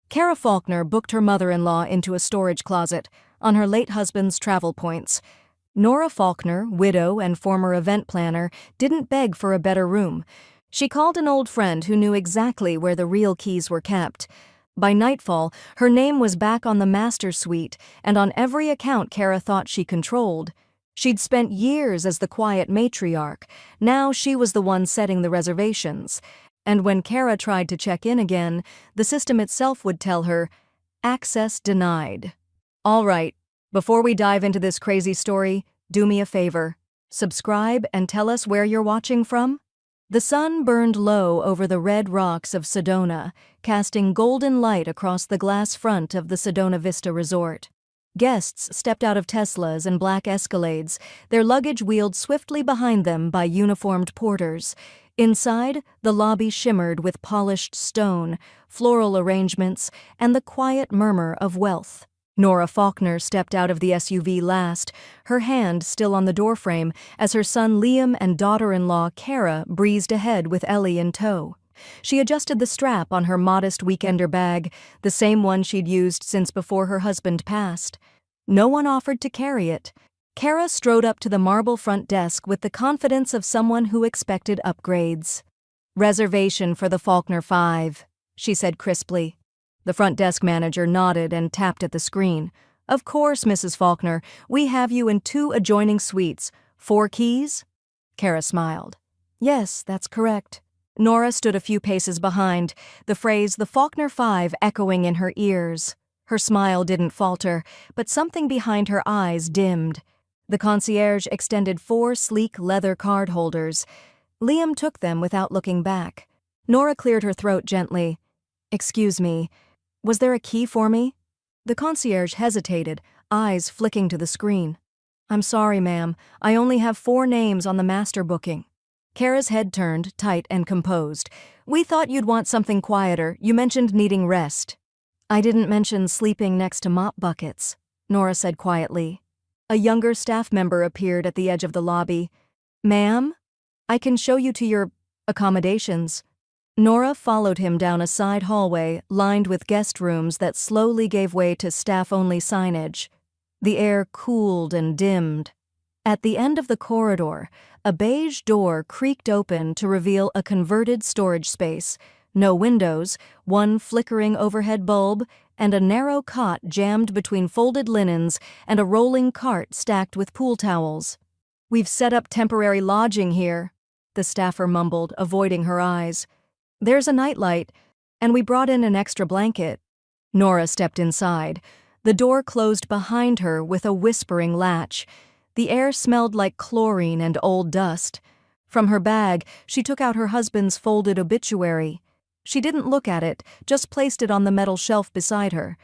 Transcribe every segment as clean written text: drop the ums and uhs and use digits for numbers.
Kara Faulkner booked her mother-in-law into a storage closet on her late husband's travel points. Nora Faulkner, widow and former event planner, didn't beg for a better room. She called an old friend who knew exactly where the real keys were kept. By nightfall, her name was back on the master suite and on every account Kara thought she controlled. She'd spent years as the quiet matriarch. Now she was the one setting the reservations. And when Kara tried to check in again, the system itself would tell her, "Access denied." All right, before we dive into this crazy story, do me a favor. Subscribe and tell us where you're watching from. The sun burned low over the red rocks of Sedona, casting golden light across the glass front of the Sedona Vista Resort. Guests stepped out of Teslas and black Escalades, their luggage wheeled swiftly behind them by uniformed porters. Inside, the lobby shimmered with polished stone, floral arrangements, and the quiet murmur of wealth. Nora Faulkner stepped out of the SUV last, her hand still on the doorframe as her son Liam and daughter-in-law Kara breezed ahead with Ellie in tow. She adjusted the strap on her modest weekender bag, the same one she'd used since before her husband passed. No one offered to carry it. Kara strode up to the marble front desk with the confidence of someone who expected upgrades. "Reservation for the Faulkner 5, she said crisply. The front desk manager nodded and tapped at the screen. "Of course, Mrs. Faulkner, we have you in 2 adjoining suites. 4 keys?" Kara smiled. "Yes, that's correct." Nora stood a few paces behind, the phrase "the Faulkner 5" echoing in her ears. Her smile didn't falter, but something behind her eyes dimmed. The concierge extended 4 sleek leather card holders. Liam took them without looking back. Nora cleared her throat gently. "Excuse me, was there a key for me?" The concierge hesitated, eyes flicking to the screen. "I'm sorry, ma'am. I only have 4 names on the master booking." Kara's head turned, tight and composed. "We thought you'd want something quieter. You mentioned needing rest." "I didn't mention sleeping next to mop buckets," Nora said quietly. A younger staff member appeared at the edge of the lobby. "Ma'am, I can show you to your accommodations." Nora followed him down a side hallway lined with guest rooms that slowly gave way to staff-only signage. The air cooled and dimmed. At the end of the corridor, a beige door creaked open to reveal a converted storage space. No windows, 1 flickering overhead bulb, and a narrow cot jammed between folded linens and a rolling cart stacked with pool towels. "We've set up temporary lodging here," the staffer mumbled, avoiding her eyes. "There's a nightlight, and we brought in an extra blanket." Nora stepped inside. The door closed behind her with a whispering latch. The air smelled like chlorine and old dust. From her bag, she took out her husband's folded obituary. She didn't look at it, just placed it on the metal shelf beside her.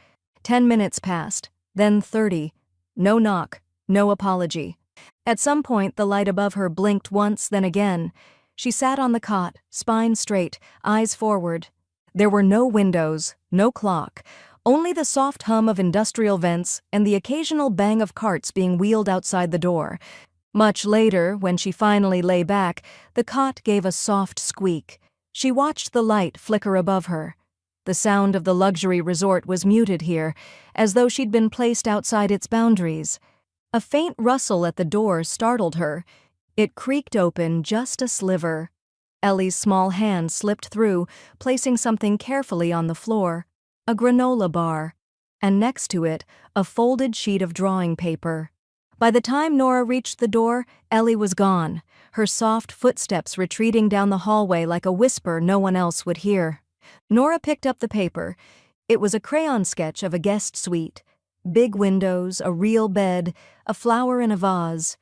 10 minutes passed, then 30. No knock, no apology. At some point, the light above her blinked once, then again. She sat on the cot, spine straight, eyes forward. There were no windows, no clock, only the soft hum of industrial vents and the occasional bang of carts being wheeled outside the door. Much later, when she finally lay back, the cot gave a soft squeak. She watched the light flicker above her. The sound of the luxury resort was muted here, as though she'd been placed outside its boundaries. A faint rustle at the door startled her. It creaked open just a sliver. Ellie's small hand slipped through, placing something carefully on the floor. A granola bar. And next to it, a folded sheet of drawing paper. By the time Nora reached the door, Ellie was gone, her soft footsteps retreating down the hallway like a whisper no one else would hear. Nora picked up the paper. It was a crayon sketch of a guest suite. Big windows, a real bed, a flower in a vase.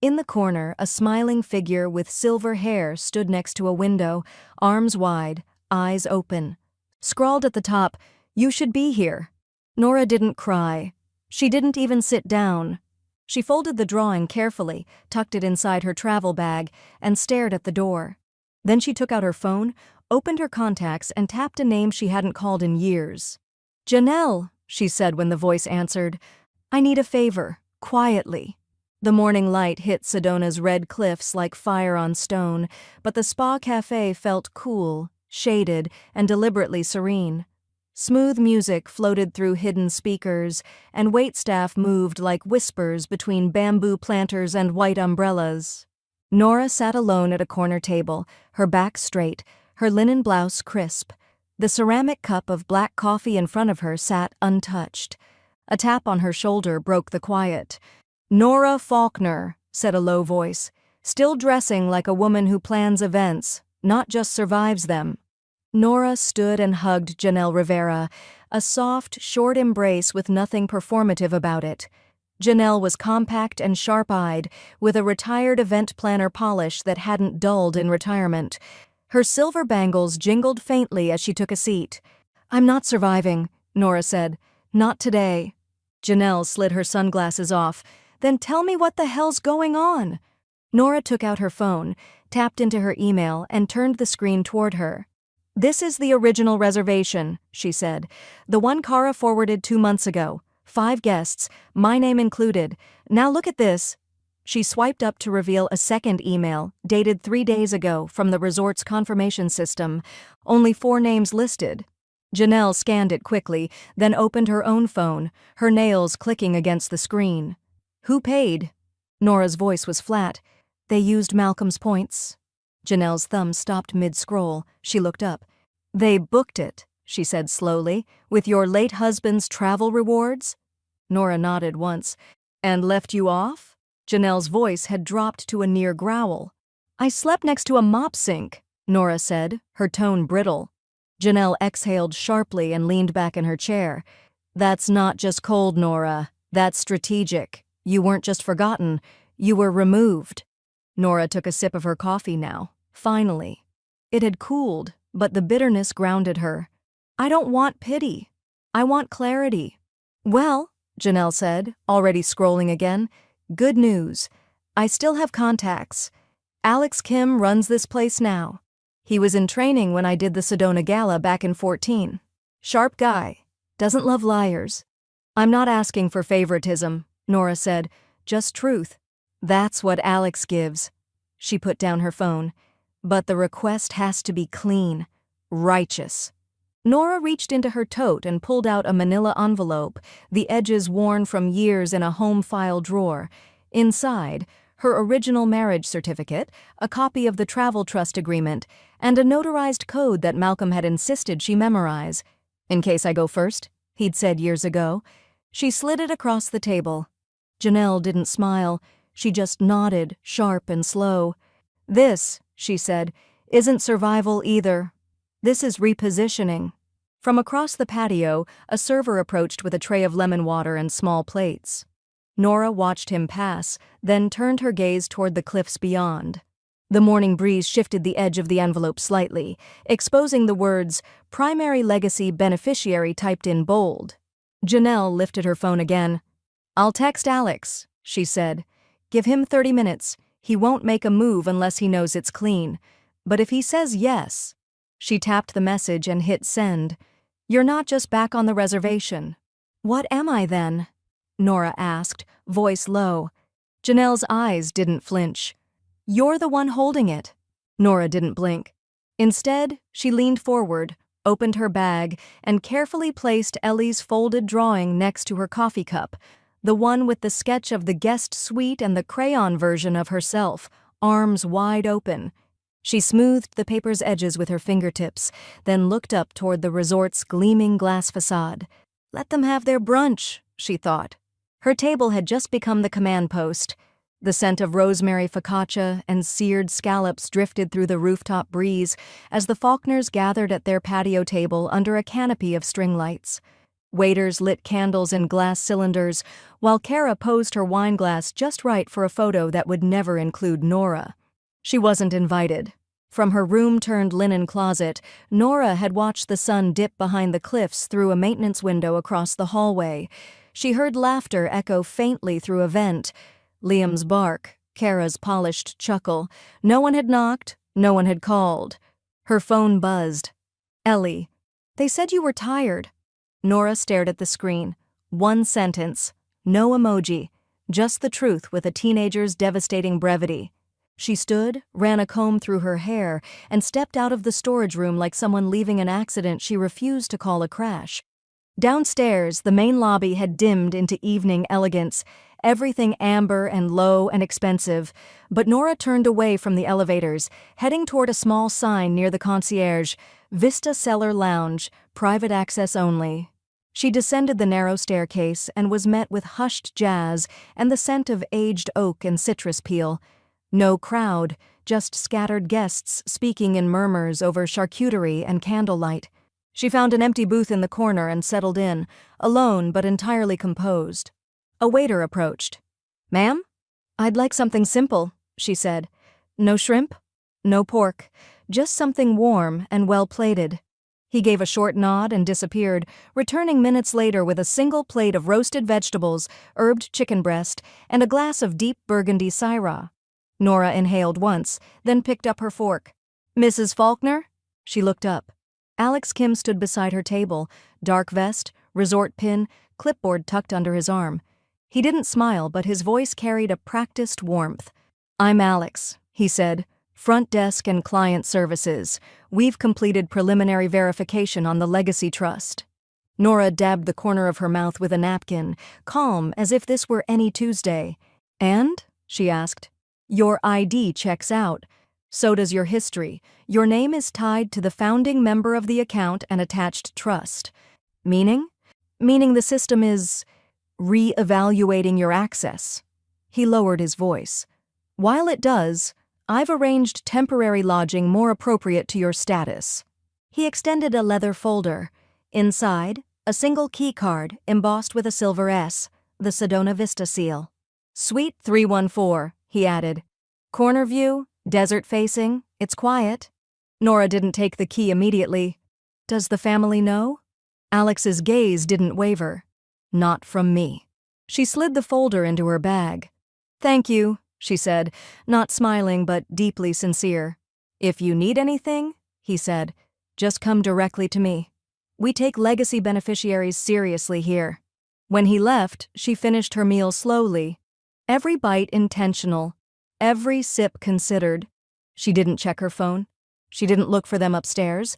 In the corner, a smiling figure with silver hair stood next to a window, arms wide, eyes open. Scrawled at the top, "You should be here." Nora didn't cry. She didn't even sit down. She folded the drawing carefully, tucked it inside her travel bag, and stared at the door. Then she took out her phone, opened her contacts, and tapped a name she hadn't called in years. "Janelle," she said when the voice answered. "I need a favor, quietly." The morning light hit Sedona's red cliffs like fire on stone, but the spa cafe felt cool, shaded, and deliberately serene. Smooth music floated through hidden speakers, and waitstaff moved like whispers between bamboo planters and white umbrellas. Nora sat alone at a corner table, her back straight, her linen blouse crisp. The ceramic cup of black coffee in front of her sat untouched. A tap on her shoulder broke the quiet. "Nora Faulkner," said a low voice, still dressing like a woman who plans events, not just survives them. Nora stood and hugged Janelle Rivera, a soft, short embrace with nothing performative about it. Janelle was compact and sharp-eyed, with a retired event planner polish that hadn't dulled in retirement. Her silver bangles jingled faintly as she took a seat. "I'm not surviving," Nora said. "Not today." Janelle slid her sunglasses off. "Then tell me what the hell's going on?" Nora took out her phone, tapped into her email, and turned the screen toward her. "This is the original reservation," she said. "The one Kara forwarded 2 months ago. 5 guests, my name included. Now look at this." She swiped up to reveal a second email, dated 3 days ago, from the resort's confirmation system. Only 4 names listed. Janelle scanned it quickly, then opened her own phone, her nails clicking against the screen. "Who paid?" Nora's voice was flat. "They used Malcolm's points." Janelle's thumb stopped mid-scroll. She looked up. "They booked it," she said slowly, "with your late husband's travel rewards?" Nora nodded once. "And left you off?" Janelle's voice had dropped to a near growl. "I slept next to a mop sink," Nora said, her tone brittle. Janelle exhaled sharply and leaned back in her chair. "That's not just cold, Nora. That's strategic. You weren't just forgotten. You were removed." Nora took a sip of her coffee now. Finally. It had cooled, but the bitterness grounded her. "I don't want pity. I want clarity." "Well," Janelle said, already scrolling again, "good news. I still have contacts. Alex Kim runs this place now. He was in training when I did the Sedona Gala back in 14. Sharp guy. Doesn't love liars." "I'm not asking for favoritism," Nora said, "just truth. That's what Alex gives." She put down her phone. "But the request has to be clean. Righteous." Nora reached into her tote and pulled out a manila envelope, the edges worn from years in a home file drawer. Inside, her original marriage certificate, a copy of the travel trust agreement, and a notarized code that Malcolm had insisted she memorize. "In case I go first," he'd said years ago. She slid it across the table. Janelle didn't smile. She just nodded, sharp and slow. "This," she said, "isn't survival either. This is repositioning." From across the patio, a server approached with a tray of lemon water and small plates. Nora watched him pass, then turned her gaze toward the cliffs beyond. The morning breeze shifted the edge of the envelope slightly, exposing the words, "Primary Legacy Beneficiary," typed in bold. Janelle lifted her phone again. "I'll text Alex," she said. "Give him 30 minutes. He won't make a move unless he knows it's clean. But if he says yes..." She tapped the message and hit send. "You're not just back on the reservation." "What am I then?" Nora asked, voice low. Janelle's eyes didn't flinch. "You're the one holding it." Nora didn't blink. Instead, she leaned forward, opened her bag, and carefully placed Ellie's folded drawing next to her coffee cup, the one with the sketch of the guest suite and the crayon version of herself, arms wide open. She smoothed the paper's edges with her fingertips, then looked up toward the resort's gleaming glass facade. Let them have their brunch, she thought. Her table had just become the command post. The scent of rosemary focaccia and seared scallops drifted through the rooftop breeze as the Faulkners gathered at their patio table under a canopy of string lights. Waiters lit candles in glass cylinders, while Kara posed her wine glass just right for a photo that would never include Nora. She wasn't invited. From her room-turned-linen closet, Nora had watched the sun dip behind the cliffs through a maintenance window across the hallway. She heard laughter echo faintly through a vent. Liam's bark, Kara's polished chuckle. No one had knocked, no one had called. Her phone buzzed. "Ellie, they said you were tired." Nora stared at the screen. One sentence. No emoji. Just the truth with a teenager's devastating brevity. She stood, ran a comb through her hair, and stepped out of the storage room like someone leaving an accident she refused to call a crash. Downstairs, the main lobby had dimmed into evening elegance, everything amber and low and expensive, but Nora turned away from the elevators, heading toward a small sign near the concierge, Vista Cellar Lounge, private access only. She descended the narrow staircase and was met with hushed jazz and the scent of aged oak and citrus peel. No crowd, just scattered guests speaking in murmurs over charcuterie and candlelight. She found an empty booth in the corner and settled in, alone but entirely composed. A waiter approached. "Ma'am? I'd like something simple," she said. "No shrimp? No pork. Just something warm and well-plated." He gave a short nod and disappeared, returning minutes later with a single plate of roasted vegetables, herbed chicken breast, and a glass of deep burgundy Syrah. Nora inhaled once, then picked up her fork. "Mrs. Faulkner?" She looked up. Alex Kim stood beside her table, dark vest, resort pin, clipboard tucked under his arm. He didn't smile, but his voice carried a practiced warmth. "I'm Alex," he said. "Front desk and client services. We've completed preliminary verification on the Legacy Trust." Nora dabbed the corner of her mouth with a napkin, calm as if this were any Tuesday. "And?" she asked. "Your ID checks out. So does your history. Your name is tied to the founding member of the account and attached trust." "Meaning?" "Meaning the system is re-evaluating your access." He lowered his voice. "While it does, I've arranged temporary lodging more appropriate to your status." He extended a leather folder. Inside, a single key card embossed with a silver S, the Sedona Vista seal. "Suite 314, he added. "Corner view, desert facing, it's quiet." Nora didn't take the key immediately. "Does the family know?" Alex's gaze didn't waver. "Not from me." She slid the folder into her bag. "Thank you," she said, not smiling but deeply sincere. "If you need anything," he said, "just come directly to me. We take legacy beneficiaries seriously here." When he left, she finished her meal slowly, every bite intentional, every sip considered. She didn't check her phone. She didn't look for them upstairs.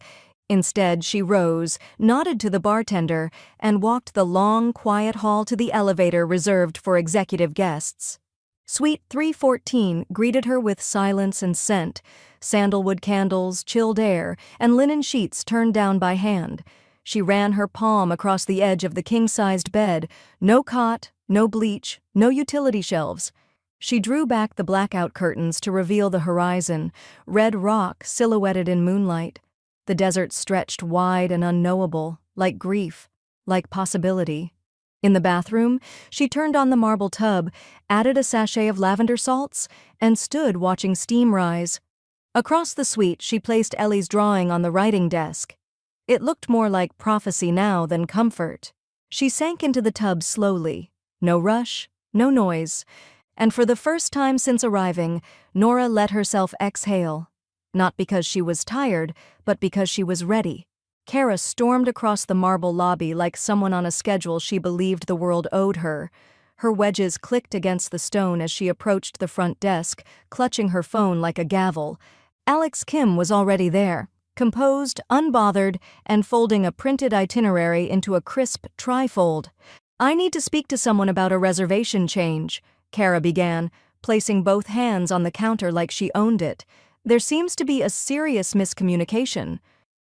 Instead, she rose, nodded to the bartender, and walked the long, quiet hall to the elevator reserved for executive guests. Suite 314 greeted her with silence and scent, sandalwood candles, chilled air, and linen sheets turned down by hand. She ran her palm across the edge of the king-sized bed. No cot, no bleach, no utility shelves. She drew back the blackout curtains to reveal the horizon, red rock silhouetted in moonlight. The desert stretched wide and unknowable, like grief, like possibility. In the bathroom, she turned on the marble tub, added a sachet of lavender salts, and stood watching steam rise. Across the suite, she placed Ellie's drawing on the writing desk. It looked more like prophecy now than comfort. She sank into the tub slowly. No rush, no noise. And for the first time since arriving, Nora let herself exhale. Not because she was tired, but because she was ready. Kara stormed across the marble lobby like someone on a schedule she believed the world owed her. Her wedges clicked against the stone as she approached the front desk, clutching her phone like a gavel. Alex Kim was already there, composed, unbothered, and folding a printed itinerary into a crisp trifold. "I need to speak to someone about a reservation change," Kara began, placing both hands on the counter like she owned it. "There seems to be a serious miscommunication."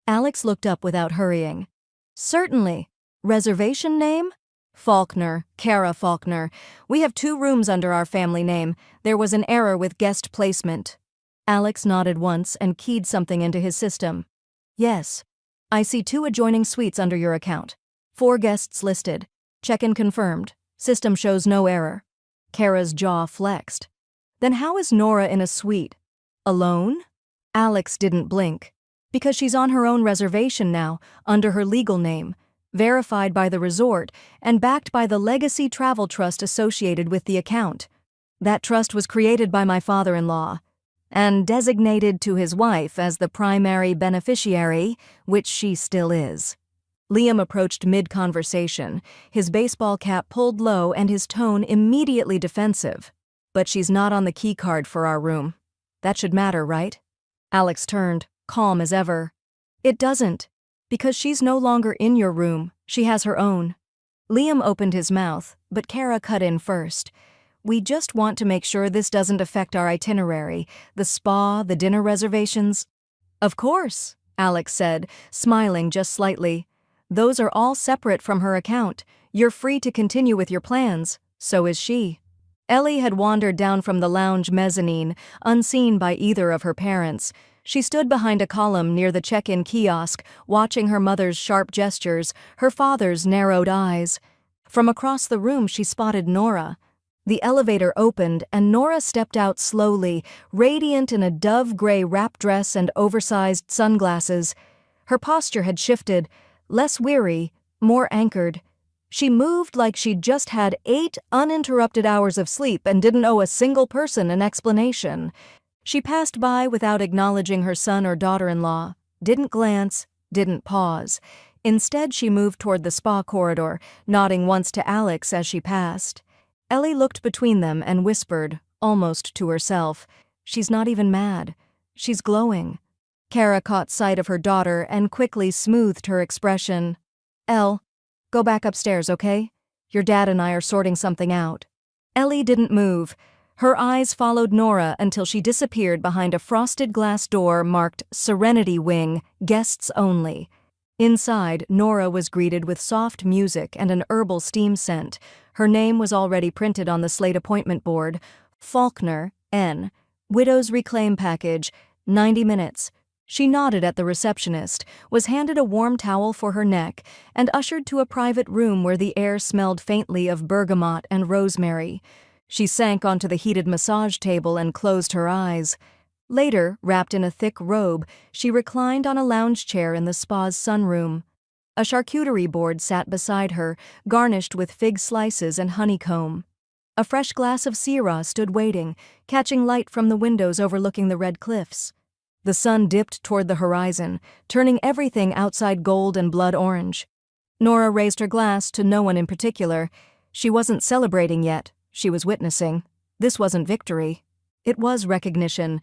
Alex looked up without hurrying. "Certainly. Reservation name?" "Faulkner, Kara Faulkner. We have 2 rooms under our family name. There was an error with guest placement." Alex nodded once and keyed something into his system. "Yes. I see 2 adjoining suites under your account. 4 guests listed. Check-in confirmed. System shows no error." Kara's jaw flexed. "Then how is Nora in a suite? Alone?" Alex didn't blink. "Because she's on her own reservation now, under her legal name, verified by the resort, and backed by the Legacy Travel Trust associated with the account. That trust was created by my father-in-law, and designated to his wife as the primary beneficiary, which she still is." Liam approached mid-conversation, his baseball cap pulled low and his tone immediately defensive. "But she's not on the key card for our room." That should matter, right? Alex turned, calm as ever. It doesn't. Because she's no longer in your room, she has her own. Liam opened his mouth, but Kara cut in first. We just want to make sure this doesn't affect our itinerary, the spa, the dinner reservations. Of course, Alex said, smiling just slightly. Those are all separate from her account. You're free to continue with your plans. So is she. Ellie had wandered down from the lounge mezzanine, unseen by either of her parents. She stood behind a column near the check-in kiosk, watching her mother's sharp gestures, her father's narrowed eyes. From across the room she spotted Nora. The elevator opened and Nora stepped out slowly, radiant in a dove-gray wrap dress and oversized sunglasses. Her posture had shifted, less weary, more anchored. She moved like she'd just had 8 uninterrupted hours of sleep and didn't owe a single person an explanation. She passed by without acknowledging her son or daughter-in-law, didn't glance, didn't pause. Instead, she moved toward the spa corridor, nodding once to Alex as she passed. Ellie looked between them and whispered, almost to herself, "She's not even mad. She's glowing." Kara caught sight of her daughter and quickly smoothed her expression. "Elle, go back upstairs, okay? Your dad and I are sorting something out." Ellie didn't move. Her eyes followed Nora until she disappeared behind a frosted glass door marked Serenity Wing, Guests Only. Inside, Nora was greeted with soft music and an herbal steam scent. Her name was already printed on the slate appointment board. Faulkner, N. Widow's Reclaim Package, 90 minutes. She nodded at the receptionist, was handed a warm towel for her neck, and ushered to a private room where the air smelled faintly of bergamot and rosemary. She sank onto the heated massage table and closed her eyes. Later, wrapped in a thick robe, she reclined on a lounge chair in the spa's sunroom. A charcuterie board sat beside her, garnished with fig slices and honeycomb. A fresh glass of Syrah stood waiting, catching light from the windows overlooking the red cliffs. The sun dipped toward the horizon, turning everything outside gold and blood orange. Nora raised her glass to no one in particular. She wasn't celebrating yet, she was witnessing. This wasn't victory. It was recognition.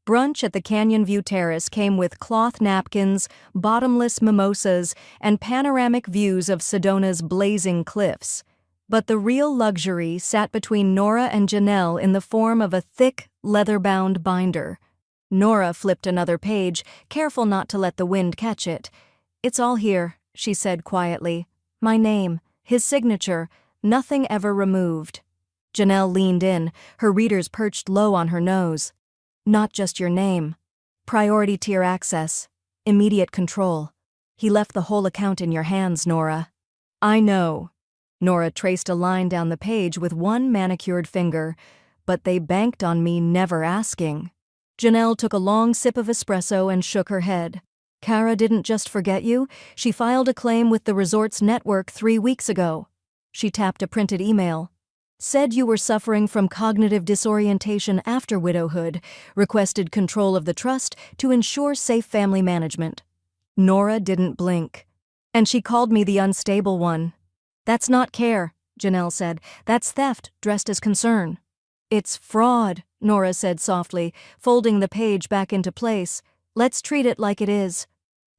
Brunch at the Canyon View Terrace came with cloth napkins, bottomless mimosas, and panoramic views of Sedona's blazing cliffs. But the real luxury sat between Nora and Janelle in the form of a thick, leather-bound binder. Nora flipped another page, careful not to let the wind catch it. "It's all here," she said quietly. "My name, his signature, nothing ever removed." Janelle leaned in, her readers perched low on her nose. "Not just your name. Priority tier access. Immediate control. He left the whole account in your hands, Nora." "I know." Nora traced a line down the page with one manicured finger. "But they banked on me never asking." Janelle took a long sip of espresso and shook her head. "Kara didn't just forget you. She filed a claim with the resort's network 3 weeks ago." She tapped a printed email. "Said you were suffering from cognitive disorientation after widowhood, requested control of the trust to ensure safe family management." Nora didn't blink. "And she called me the unstable one." "That's not care," Janelle said. "That's theft dressed as concern." "It's fraud," Nora said softly, folding the page back into place. "Let's treat it like it is."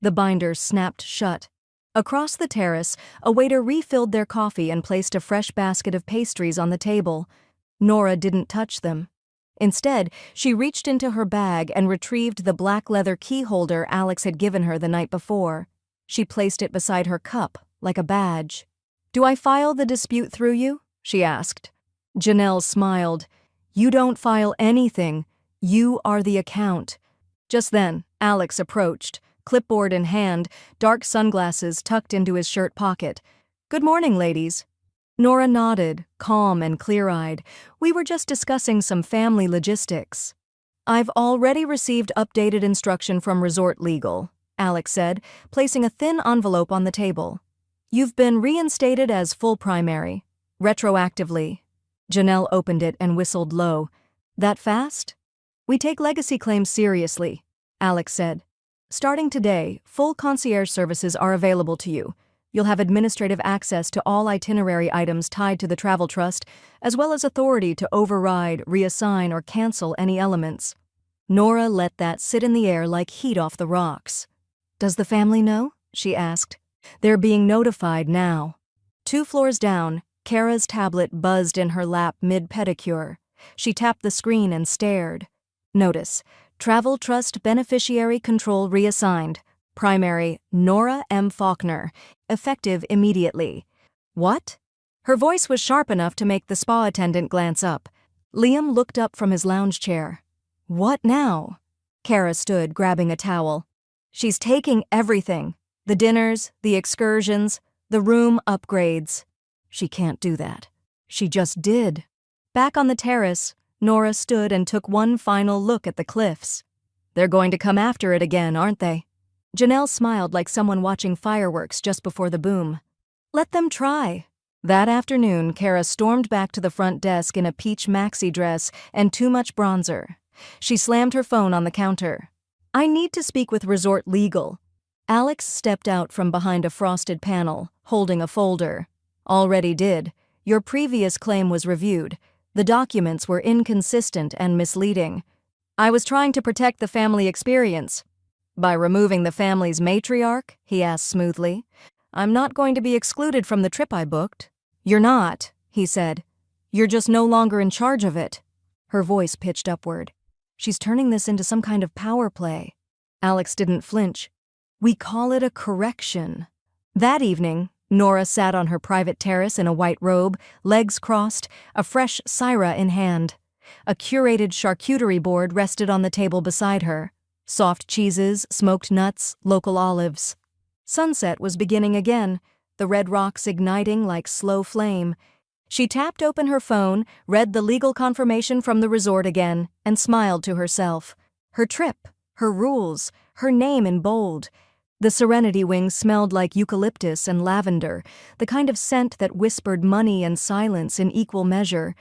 The binder snapped shut. Across the terrace, a waiter refilled their coffee and placed a fresh basket of pastries on the table. Nora didn't touch them. Instead, she reached into her bag and retrieved the black leather key holder Alex had given her the night before. She placed it beside her cup, like a badge. "Do I file the dispute through you?" she asked. Janelle smiled. "You don't file anything. You are the account." Just then, Alex approached, clipboard in hand, dark sunglasses tucked into his shirt pocket. "Good morning, ladies." Nora nodded, calm and clear-eyed. "We were just discussing some family logistics." "I've already received updated instruction from Resort Legal," Alex said, placing a thin envelope on the table. "You've been reinstated as full primary, retroactively." Janelle opened it and whistled low. "That fast?" "We take legacy claims seriously," Alex said. "Starting today, full concierge services are available to you. You'll have administrative access to all itinerary items tied to the travel trust, as well as authority to override, reassign, or cancel any elements." Nora let that sit in the air like heat off the rocks. "Does the family know?" she asked. "They're being notified now." 2 floors down, Kara's tablet buzzed in her lap mid-pedicure. She tapped the screen and stared. Notice: Travel Trust Beneficiary Control Reassigned. Primary: Nora M. Faulkner. Effective immediately. What? Her voice was sharp enough to make the spa attendant glance up. Liam looked up from his lounge chair. "What now?" Kara stood, grabbing a towel. "She's taking everything. The dinners, the excursions, the room upgrades." "She can't do that." "She just did." Back on the terrace, Nora stood and took one final look at the cliffs. "They're going to come after it again, aren't they?" Janelle smiled like someone watching fireworks just before the boom. "Let them try." That afternoon, Kara stormed back to the front desk in a peach maxi dress and too much bronzer. She slammed her phone on the counter. "I need to speak with Resort Legal." Alex stepped out from behind a frosted panel, holding a folder. "Already did. Your previous claim was reviewed. The documents were inconsistent and misleading. I was trying to protect the family experience." "By removing the family's matriarch?" he asked smoothly. "I'm not going to be excluded from the trip I booked." "You're not," he said. "You're just no longer in charge of it." Her voice pitched upward. "She's turning this into some kind of power play." Alex didn't flinch. "We call it a correction." That evening, Nora sat on her private terrace in a white robe, legs crossed, a fresh Syrah in hand. A curated charcuterie board rested on the table beside her. Soft cheeses, smoked nuts, local olives. Sunset was beginning again, the red rocks igniting like slow flame. She tapped open her phone, read the legal confirmation from the resort again, and smiled to herself. Her trip, her rules, her name in bold. The Serenity Wing smelled like eucalyptus and lavender, the kind of scent that whispered money and silence in equal measure.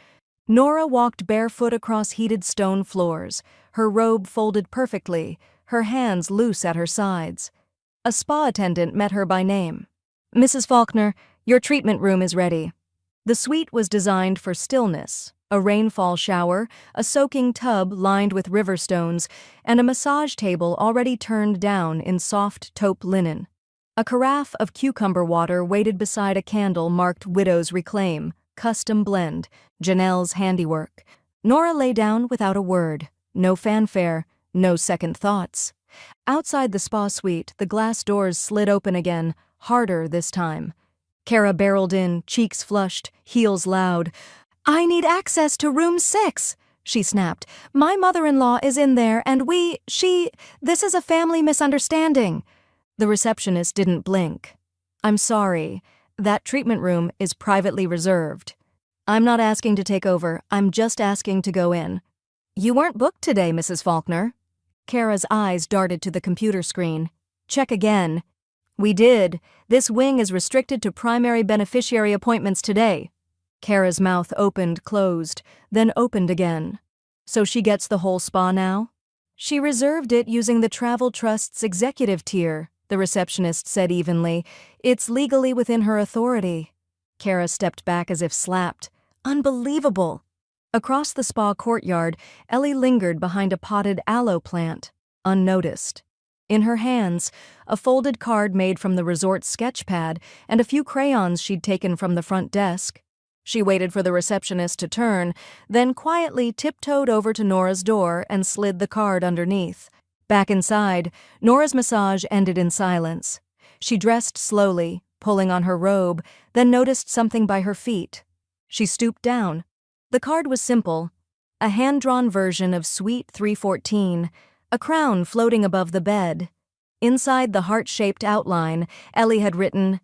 Nora walked barefoot across heated stone floors, her robe folded perfectly, her hands loose at her sides. A spa attendant met her by name. "Mrs. Faulkner, your treatment room is ready." The suite was designed for stillness, a rainfall shower, a soaking tub lined with river stones, and a massage table already turned down in soft taupe linen. A carafe of cucumber water waited beside a candle marked Widow's Reclaim, custom blend, Janelle's handiwork. Nora lay down without a word, no fanfare, no second thoughts. Outside the spa suite, the glass doors slid open again, harder this time. Kara barreled in, cheeks flushed, heels loud. "I need access to room 6, she snapped. "My mother-in-law is in there and this is a family misunderstanding." The receptionist didn't blink. "I'm sorry. That treatment room is privately reserved." "I'm not asking to take over, I'm just asking to go in." "You weren't booked today, Mrs. Faulkner." Kara's eyes darted to the computer screen. "Check again." "We did. This wing is restricted to primary beneficiary appointments today." Kara's mouth opened, closed, then opened again. "So she gets the whole spa now?" "She reserved it using the Travel Trust's executive tier," the receptionist said evenly. "It's legally within her authority." Kara stepped back as if slapped. Unbelievable! Across the spa courtyard, Ellie lingered behind a potted aloe plant, unnoticed. In her hands, a folded card made from the resort sketch pad and a few crayons she'd taken from the front desk. She waited for the receptionist to turn, then quietly tiptoed over to Nora's door and slid the card underneath. Back inside, Nora's massage ended in silence. She dressed slowly, pulling on her robe, then noticed something by her feet. She stooped down. The card was simple, a hand-drawn version of Suite 314, a crown floating above the bed. Inside the heart-shaped outline, Ellie had written,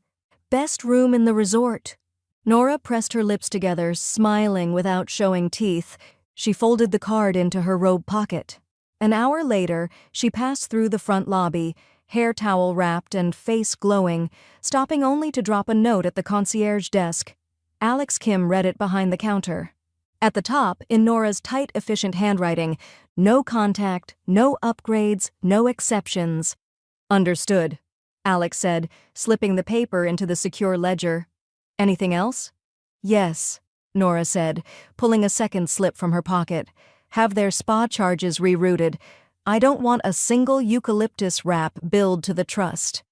"Best room in the resort." Nora pressed her lips together, smiling without showing teeth. She folded the card into her robe pocket. An hour later, she passed through the front lobby, hair towel wrapped and face glowing, stopping only to drop a note at the concierge desk. Alex Kim read it behind the counter. At the top, in Nora's tight, efficient handwriting, "No contact, no upgrades, no exceptions." "Understood," Alex said, slipping the paper into the secure ledger. "Anything else?" "Yes," Nora said, pulling a second slip from her pocket. Have their spa charges rerouted. I don't want a single eucalyptus wrap billed to the trust."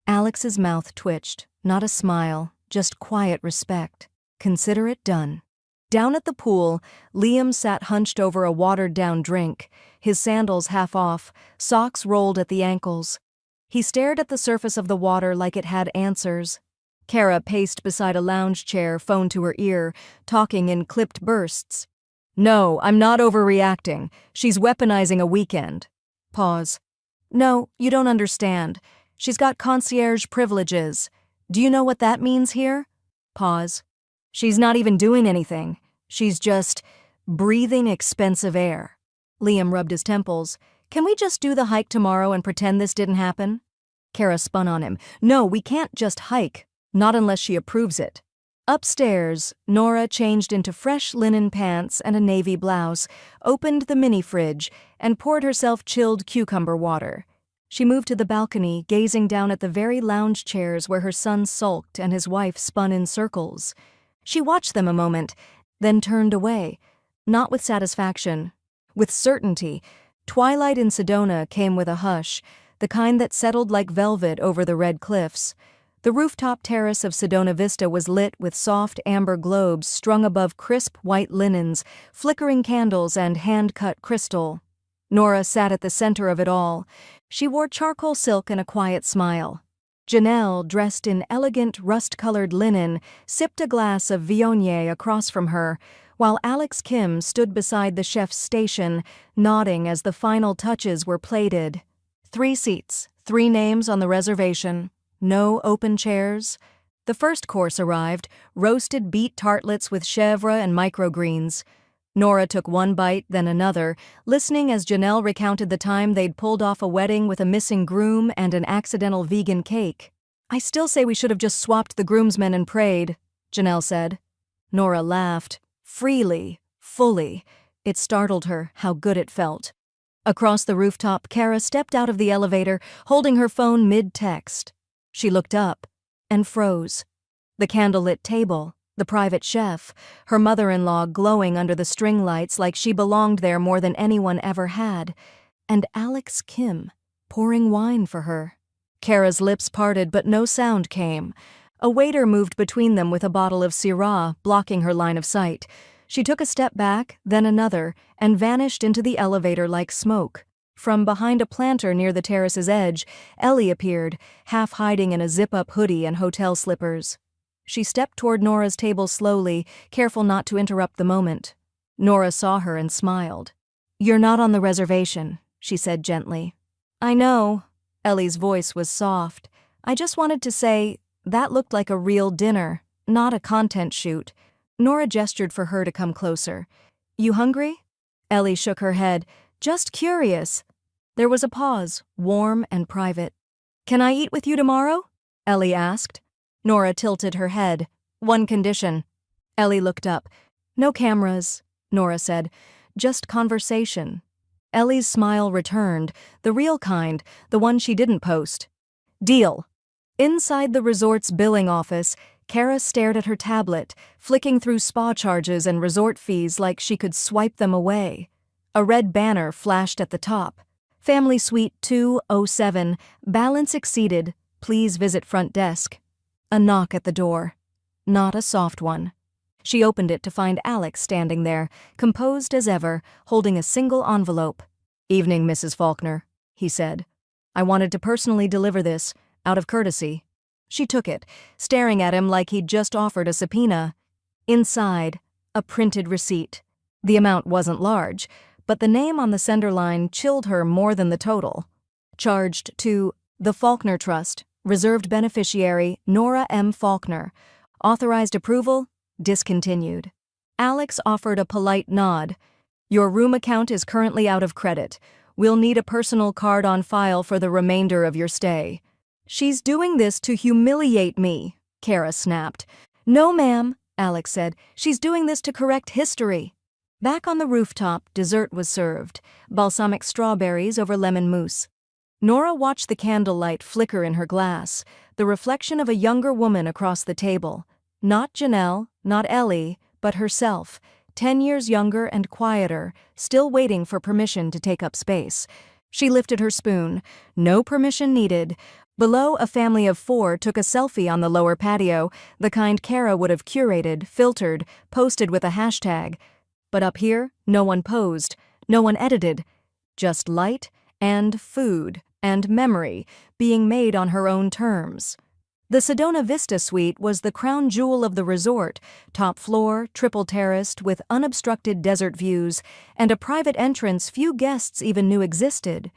Alex's mouth twitched, not a smile, just quiet respect. Consider it done. Down at the pool, Liam sat hunched over a watered-down drink, his sandals half off, socks rolled at the ankles. He stared at the surface of the water like it had answers. Kara paced beside a lounge chair, phone to her ear, talking in clipped bursts. "No, I'm not overreacting. She's weaponizing a weekend." Pause. "No, you don't understand. She's got concierge privileges. Do you know what that means here?" Pause. "She's not even doing anything. She's just breathing expensive air." Liam rubbed his temples. "Can we just do the hike tomorrow and pretend this didn't happen?" Kara spun on him. "No, we can't just hike. Not unless she approves it." Upstairs, Nora changed into fresh linen pants and a navy blouse, opened the mini-fridge, and poured herself chilled cucumber water. She moved to the balcony, gazing down at the very lounge chairs where her son sulked and his wife spun in circles. She watched them a moment, then turned away, not with satisfaction, with certainty. Twilight in Sedona came with a hush, the kind that settled like velvet over the red cliffs. The rooftop terrace of Sedona Vista was lit with soft amber globes strung above crisp white linens, flickering candles and hand-cut crystal. Nora sat at the center of it all. She wore charcoal silk and a quiet smile. Janelle, dressed in elegant rust-colored linen, sipped a glass of Viognier across from her, while Alex Kim stood beside the chef's station, nodding as the final touches were plated. 3 seats, 3 names on the reservation. No open chairs. The first course arrived, roasted beet tartlets with chèvre and microgreens. Nora took one bite, then another, listening as Janelle recounted the time they'd pulled off a wedding with a missing groom and an accidental vegan cake. "I still say we should have just swapped the groomsmen and prayed," Janelle said. Nora laughed, freely, fully. It startled her how good it felt. Across the rooftop, Kara stepped out of the elevator, holding her phone mid-text. She looked up and froze. The candlelit table, the private chef, her mother-in-law glowing under the string lights like she belonged there more than anyone ever had, and Alex Kim pouring wine for her. Kara's lips parted, but no sound came. A waiter moved between them with a bottle of Syrah, blocking her line of sight. She took a step back, then another, and vanished into the elevator like smoke. From behind a planter near the terrace's edge, Ellie appeared, half hiding in a zip-up hoodie and hotel slippers. She stepped toward Nora's table slowly, careful not to interrupt the moment. Nora saw her and smiled. "You're not on the reservation," she said gently. "I know." Ellie's voice was soft. "I just wanted to say, that looked like a real dinner, not a content shoot." Nora gestured for her to come closer. "You hungry?" Ellie shook her head. "Just curious." There was a pause, warm and private. "Can I eat with you tomorrow?" Ellie asked. Nora tilted her head. "One condition." Ellie looked up. "No cameras," Nora said. "Just conversation." Ellie's smile returned, the real kind, the one she didn't post. "Deal." Inside the resort's billing office, Kara stared at her tablet, flicking through spa charges and resort fees like she could swipe them away. A red banner flashed at the top. Family Suite 207, balance exceeded, please visit front desk. A knock at the door. Not a soft one. She opened it to find Alex standing there, composed as ever, holding a single envelope. "Evening, Mrs. Faulkner," he said. "I wanted to personally deliver this, out of courtesy." She took it, staring at him like he'd just offered a subpoena. Inside, a printed receipt. The amount wasn't large, but the name on the sender line chilled her more than the total. Charged to the Faulkner Trust, reserved beneficiary Nora M. Faulkner. Authorized approval, discontinued. Alex offered a polite nod. "Your room account is currently out of credit. We'll need a personal card on file for the remainder of your stay." "She's doing this to humiliate me," Kara snapped. "No, ma'am," Alex said. "She's doing this to correct history." Back on the rooftop, dessert was served, balsamic strawberries over lemon mousse. Nora watched the candlelight flicker in her glass, the reflection of a younger woman across the table. Not Janelle, not Ellie, but herself, 10 years younger and quieter, still waiting for permission to take up space. She lifted her spoon. No permission needed. Below, a family of 4 took a selfie on the lower patio, the kind Kara would have curated, filtered, posted with a hashtag. But up here, no one posed, no one edited. Just light and food and memory being made on her own terms. The Sedona Vista Suite was the crown jewel of the resort, top floor, triple terraced with unobstructed desert views, and a private entrance few guests even knew existed.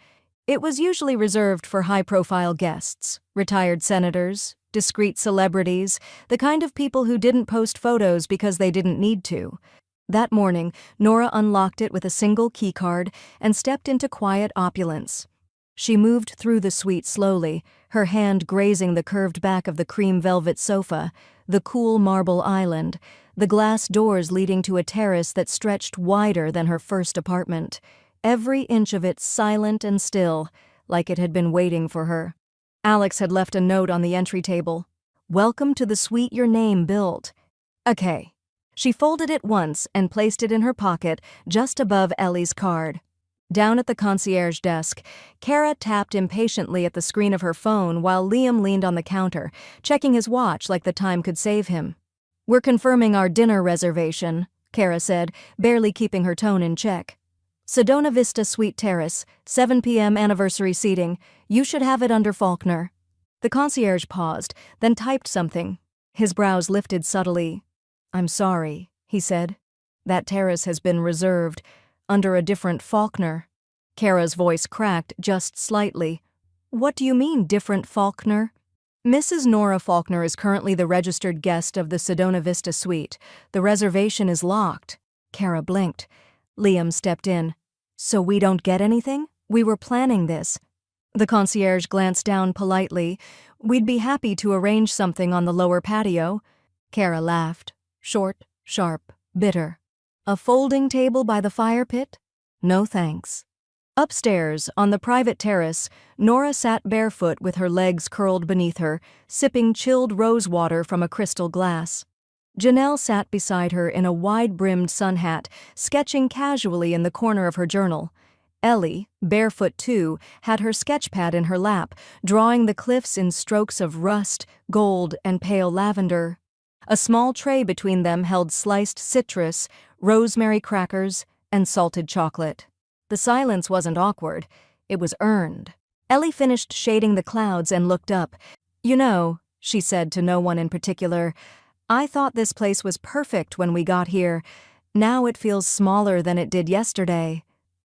It was usually reserved for high-profile guests, retired senators, discreet celebrities, the kind of people who didn't post photos because they didn't need to. That morning, Nora unlocked it with a single keycard and stepped into quiet opulence. She moved through the suite slowly, her hand grazing the curved back of the cream velvet sofa, the cool marble island, the glass doors leading to a terrace that stretched wider than her first apartment. Every inch of it silent and still, like it had been waiting for her. Alex had left a note on the entry table. "Welcome to the suite your name built." Okay. She folded it once and placed it in her pocket just above Ellie's card. Down at the concierge desk, Kara tapped impatiently at the screen of her phone while Liam leaned on the counter, checking his watch like the time could save him. "We're confirming our dinner reservation," Kara said, barely keeping her tone in check. "Sedona Vista Suite Terrace, 7 p.m. anniversary seating. You should have it under Faulkner." The concierge paused, then typed something. His brows lifted subtly. "I'm sorry," he said. "That terrace has been reserved, under a different Faulkner." Kara's voice cracked just slightly. "What do you mean, different Faulkner?" "Mrs. Nora Faulkner is currently the registered guest of the Sedona Vista Suite. The reservation is locked." Kara blinked. Liam stepped in. "So we don't get anything? We were planning this." The concierge glanced down politely. "We'd be happy to arrange something on the lower patio." Kara laughed. Short, sharp, bitter. "A folding table by the fire pit? No thanks." Upstairs, on the private terrace, Nora sat barefoot with her legs curled beneath her, sipping chilled rose water from a crystal glass. Janelle sat beside her in a wide-brimmed sun hat, sketching casually in the corner of her journal. Ellie, barefoot too, had her sketchpad in her lap, drawing the cliffs in strokes of rust, gold, and pale lavender. A small tray between them held sliced citrus, rosemary crackers, and salted chocolate. The silence wasn't awkward. It was earned. Ellie finished shading the clouds and looked up. "You know," she said to no one in particular, "I thought this place was perfect when we got here. Now it feels smaller than it did yesterday."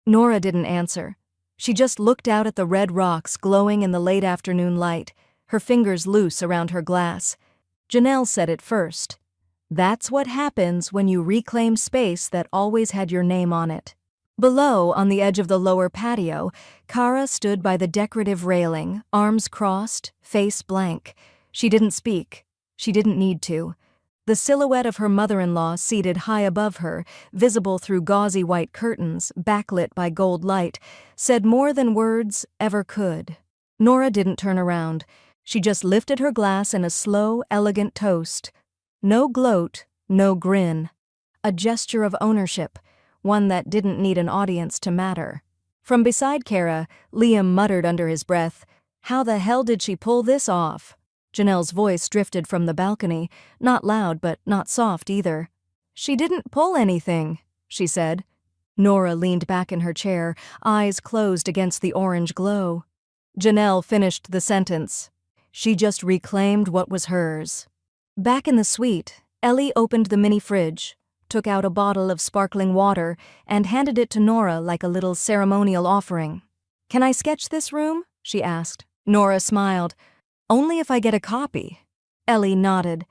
Nora didn't answer. She just looked out at the red rocks glowing in the late afternoon light, her fingers loose around her glass. Janelle said it first. "That's what happens when you reclaim space that always had your name on it." Below, on the edge of the lower patio, Kara stood by the decorative railing, arms crossed, face blank. She didn't speak. She didn't need to. The silhouette of her mother-in-law seated high above her, visible through gauzy white curtains, backlit by gold light, said more than words ever could. Nora didn't turn around. She just lifted her glass in a slow, elegant toast. No gloat, no grin. A gesture of ownership, one that didn't need an audience to matter. From beside Kara, Liam muttered under his breath, "How the hell did she pull this off?" Janelle's voice drifted from the balcony, not loud but not soft either. "She didn't pull anything," she said. Nora leaned back in her chair, eyes closed against the orange glow. Janelle finished the sentence. "She just reclaimed what was hers." Back in the suite, Ellie opened the mini fridge, took out a bottle of sparkling water, and handed it to Nora like a little ceremonial offering. "Can I sketch this room?" she asked. Nora smiled. "Only if I get a copy." Ellie nodded.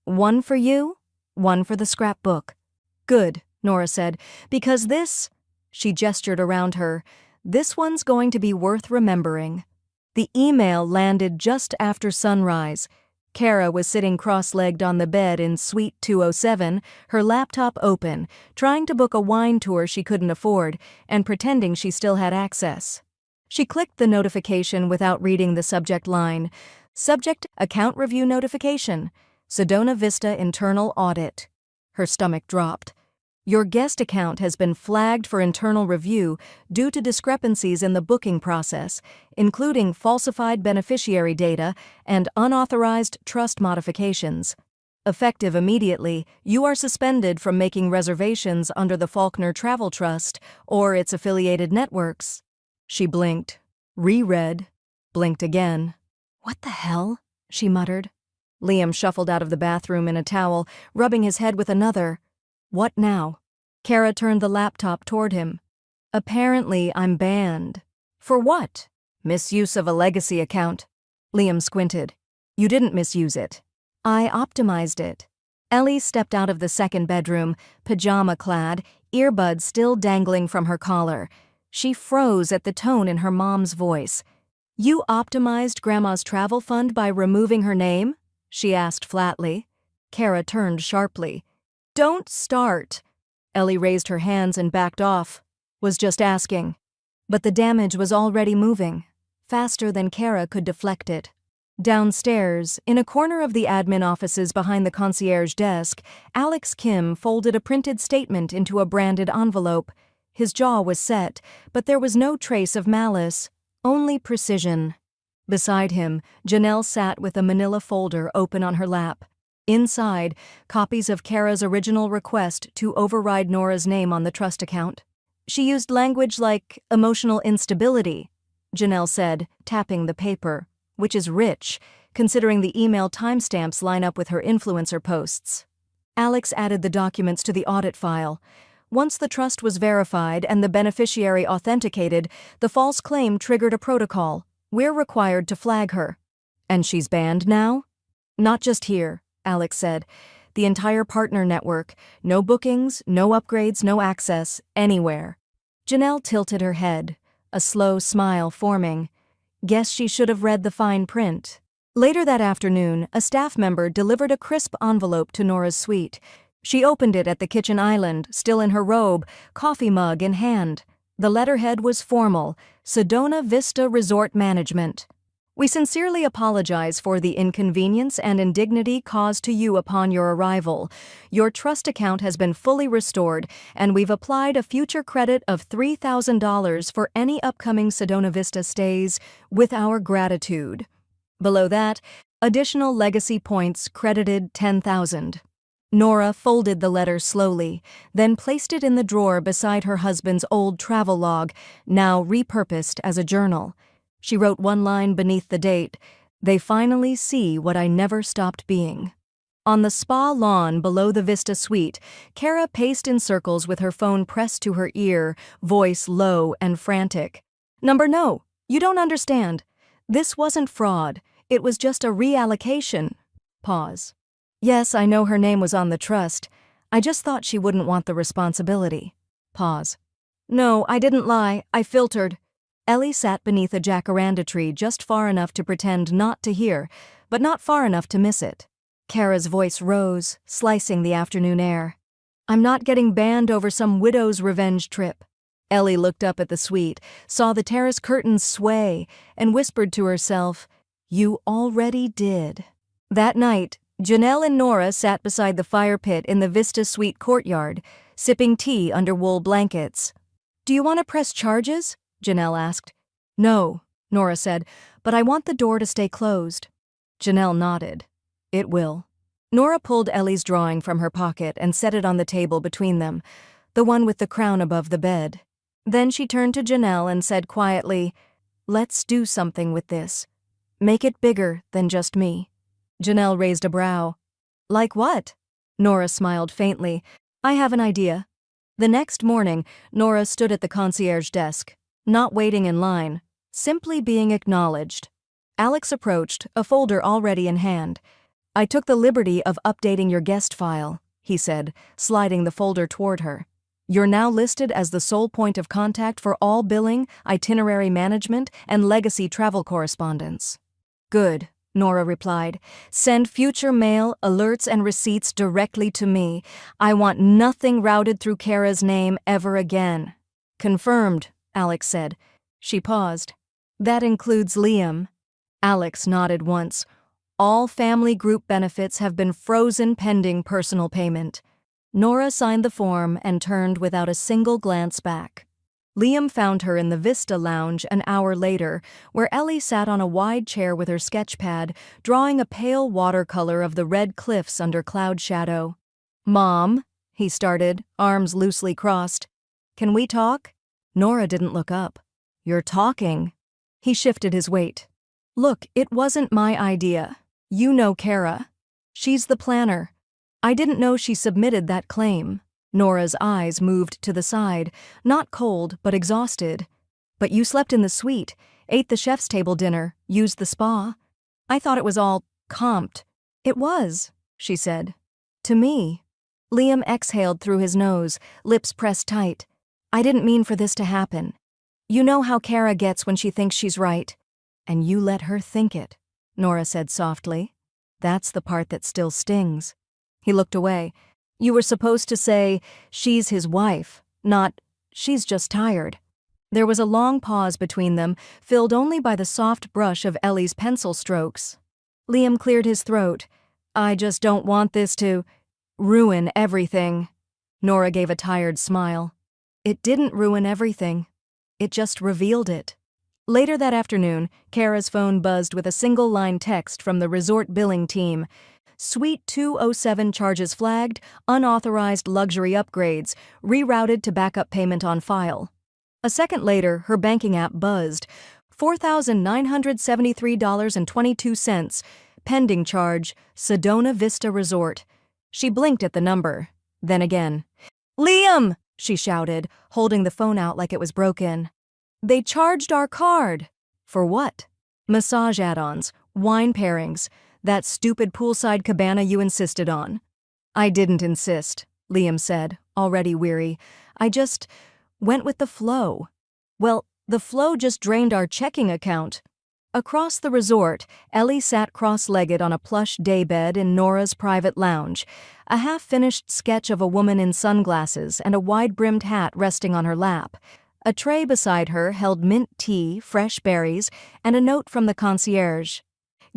"One for you, one for the scrapbook." "Good," Nora said, "because this—" she gestured around her, "this one's going to be worth remembering." The email landed just after sunrise. Kara was sitting cross-legged on the bed in Suite 207, her laptop open, trying to book a wine tour she couldn't afford, and pretending she still had access. She clicked the notification without reading the subject line. Subject: Account Review Notification. Sedona Vista Internal Audit. Her stomach dropped. Your guest account has been flagged for internal review due to discrepancies in the booking process, including falsified beneficiary data and unauthorized trust modifications. Effective immediately, you are suspended from making reservations under the Faulkner Travel Trust or its affiliated networks. She blinked, reread, blinked again. What the hell? She muttered. Liam shuffled out of the bathroom in a towel, rubbing his head with another. What now? Kara turned the laptop toward him. Apparently, I'm banned. For what? Misuse of a legacy account. Liam squinted. You didn't misuse it. I optimized it. Ellie stepped out of the second bedroom, pajama-clad, earbuds still dangling from her collar. She froze at the tone in her mom's voice. You optimized Grandma's travel fund by removing her name? She asked flatly. Kara turned sharply. Don't start. Ellie raised her hands and backed off. Was just asking. But the damage was already moving, faster than Kara could deflect it. Downstairs, in a corner of the admin offices behind the concierge desk, Alex Kim folded a printed statement into a branded envelope. His jaw was set, but there was no trace of malice, only precision. Beside him, Janelle sat with a manila folder open on her lap. Inside, copies of Kara's original request to override Nora's name on the trust account. She used language like emotional instability, Janelle said, tapping the paper, which is rich, considering the email timestamps line up with her influencer posts. Alex added the documents to the audit file. Once the trust was verified and the beneficiary authenticated, the false claim triggered a protocol. We're required to flag her. And she's banned now? Not just here, Alex said. The entire partner network. No bookings, no upgrades, no access, anywhere. Janelle tilted her head, a slow smile forming. Guess she should have read the fine print. Later that afternoon, a staff member delivered a crisp envelope to Nora's suite. She opened it at the kitchen island, still in her robe, coffee mug in hand. The letterhead was formal, Sedona Vista Resort Management. We sincerely apologize for the inconvenience and indignity caused to you upon your arrival. Your trust account has been fully restored, and we've applied a future credit of $3,000 for any upcoming Sedona Vista stays, with our gratitude. Below that, additional legacy points credited $10,000. Nora folded the letter slowly, then placed it in the drawer beside her husband's old travel log, now repurposed as a journal. She wrote one line beneath the date, "They finally see what I never stopped being." On the spa lawn below the Vista suite, Kara paced in circles with her phone pressed to her ear, voice low and frantic. No, you don't understand. This wasn't fraud. It was just a reallocation. Pause. Yes, I know her name was on the trust. I just thought she wouldn't want the responsibility. Pause. No, I didn't lie. I filtered. Ellie sat beneath a jacaranda tree just far enough to pretend not to hear, but not far enough to miss it. Kara's voice rose, slicing the afternoon air. I'm not getting banned over some widow's revenge trip. Ellie looked up at the suite, saw the terrace curtains sway, and whispered to herself, You already did. That night, Janelle and Nora sat beside the fire pit in the Vista Suite courtyard, sipping tea under wool blankets. Do you want to press charges? Janelle asked. No, Nora said, but I want the door to stay closed. Janelle nodded. It will. Nora pulled Ellie's drawing from her pocket and set it on the table between them, the one with the crown above the bed. Then she turned to Janelle and said quietly, Let's do something with this. Make it bigger than just me. Janelle raised a brow. Like what? Nora smiled faintly. I have an idea. The next morning, Nora stood at the concierge desk, not waiting in line, simply being acknowledged. Alex approached, a folder already in hand. I took the liberty of updating your guest file, he said, sliding the folder toward her. You're now listed as the sole point of contact for all billing, itinerary management, and legacy travel correspondence. Good, Nora replied. Send future mail, alerts, and receipts directly to me. I want nothing routed through Kara's name ever again. Confirmed, Alex said. She paused. That includes Liam. Alex nodded once. All family group benefits have been frozen pending personal payment. Nora signed the form and turned without a single glance back. Liam found her in the Vista Lounge an hour later, where Ellie sat on a wide chair with her sketch pad, drawing a pale watercolor of the red cliffs under cloud shadow. "Mom," he started, arms loosely crossed. "Can we talk?" Nora didn't look up. "You're talking." He shifted his weight. "Look, it wasn't my idea. You know Kara. She's the planner. I didn't know she submitted that claim." Nora's eyes moved to the side, not cold but exhausted. "But you slept in the suite, ate the chef's table dinner, used the spa. I thought it was all comped." "It was," she said. "To me." Liam exhaled through his nose, lips pressed tight. "I didn't mean for this to happen. You know how Kara gets when she thinks she's right. And you let her think it," Nora said softly. "That's the part that still stings." He looked away. "You were supposed to say, she's his wife, not, she's just tired." There was a long pause between them, filled only by the soft brush of Ellie's pencil strokes. Liam cleared his throat. "I just don't want this to ruin everything." Nora gave a tired smile. "It didn't ruin everything. It just revealed it." Later that afternoon, Kara's phone buzzed with a single-line text from the resort billing team. "Suite 207 charges flagged, unauthorized luxury upgrades, rerouted to backup payment on file." A second later, her banking app buzzed. $4,973.22, pending charge, Sedona Vista Resort. She blinked at the number. Then again. "Liam!" she shouted, holding the phone out like it was broken. "They charged our card." "For what?" "Massage add-ons, wine pairings, that stupid poolside cabana you insisted on." "I didn't insist," Liam said, already weary. "I just went with the flow." "Well, the flow just drained our checking account." Across the resort, Ellie sat cross-legged on a plush daybed in Nora's private lounge, a half-finished sketch of a woman in sunglasses and a wide-brimmed hat resting on her lap. A tray beside her held mint tea, fresh berries, and a note from the concierge.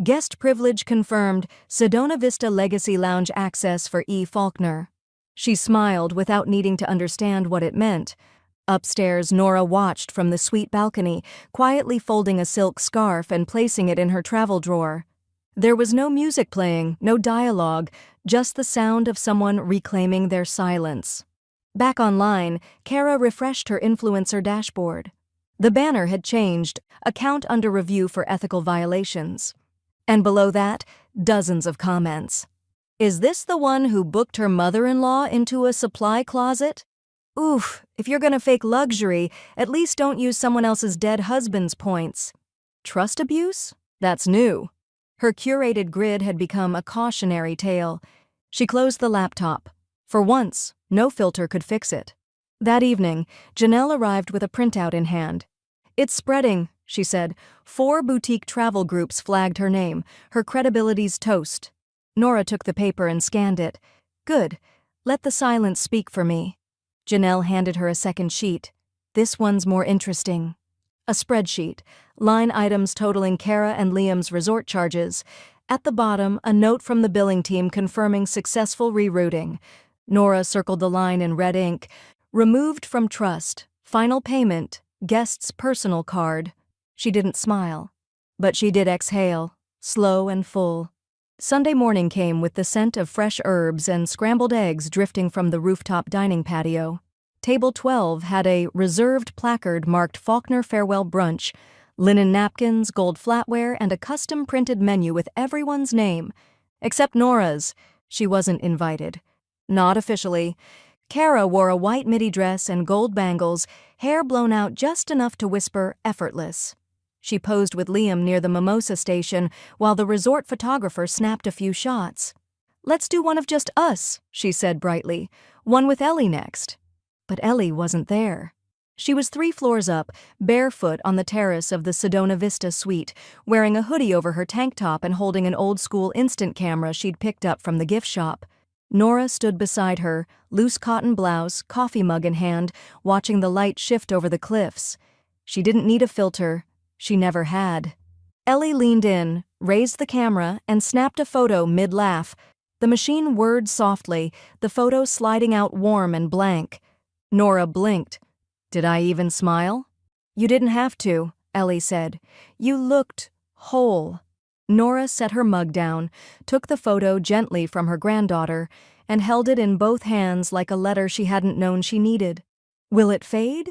"Guest privilege confirmed, Sedona Vista Legacy Lounge access for E. Faulkner." She smiled without needing to understand what it meant. Upstairs, Nora watched from the suite balcony, quietly folding a silk scarf and placing it in her travel drawer. There was no music playing, no dialogue, just the sound of someone reclaiming their silence. Back online, Kara refreshed her influencer dashboard. The banner had changed, account under review for ethical violations. And below that, dozens of comments. "Is this the one who booked her mother-in-law into a supply closet? Oof, if you're gonna fake luxury, at least don't use someone else's dead husband's points." Trust abuse? That's new. Her curated grid had become a cautionary tale. She closed the laptop. For once, no filter could fix it. That evening, Janelle arrived with a printout in hand. "It's spreading," she said. 4 boutique travel groups flagged her name, her credibility's toast. Nora took the paper and scanned it. "Good. Let the silence speak for me." Janelle handed her a second sheet. "This one's more interesting." A spreadsheet, line items totaling Kara and Liam's resort charges. At the bottom, a note from the billing team confirming successful rerouting. Nora circled the line in red ink. "Removed from trust. Final payment. Guest's personal card." She didn't smile. But she did exhale, slow and full. Sunday morning came with the scent of fresh herbs and scrambled eggs drifting from the rooftop dining patio. Table 12 had a reserved placard marked Faulkner Farewell Brunch, linen napkins, gold flatware, and a custom-printed menu with everyone's name. Except Nora's. She wasn't invited. Not officially. Kara wore a white midi dress and gold bangles, hair blown out just enough to whisper effortless. She posed with Liam near the mimosa station while the resort photographer snapped a few shots. "Let's do one of just us," she said brightly. "One with Ellie next." But Ellie wasn't there. She was 3 floors up, barefoot on the terrace of the Sedona Vista suite, wearing a hoodie over her tank top and holding an old-school instant camera she'd picked up from the gift shop. Nora stood beside her, loose cotton blouse, coffee mug in hand, watching the light shift over the cliffs. She didn't need a filter. She never had. Ellie leaned in, raised the camera, and snapped a photo mid-laugh. The machine whirred softly, the photo sliding out warm and blank. Nora blinked. Did I even smile? You didn't have to, Ellie said. You looked whole. Nora set her mug down, took the photo gently from her granddaughter, and held it in both hands like a letter she hadn't known she needed. Will it fade?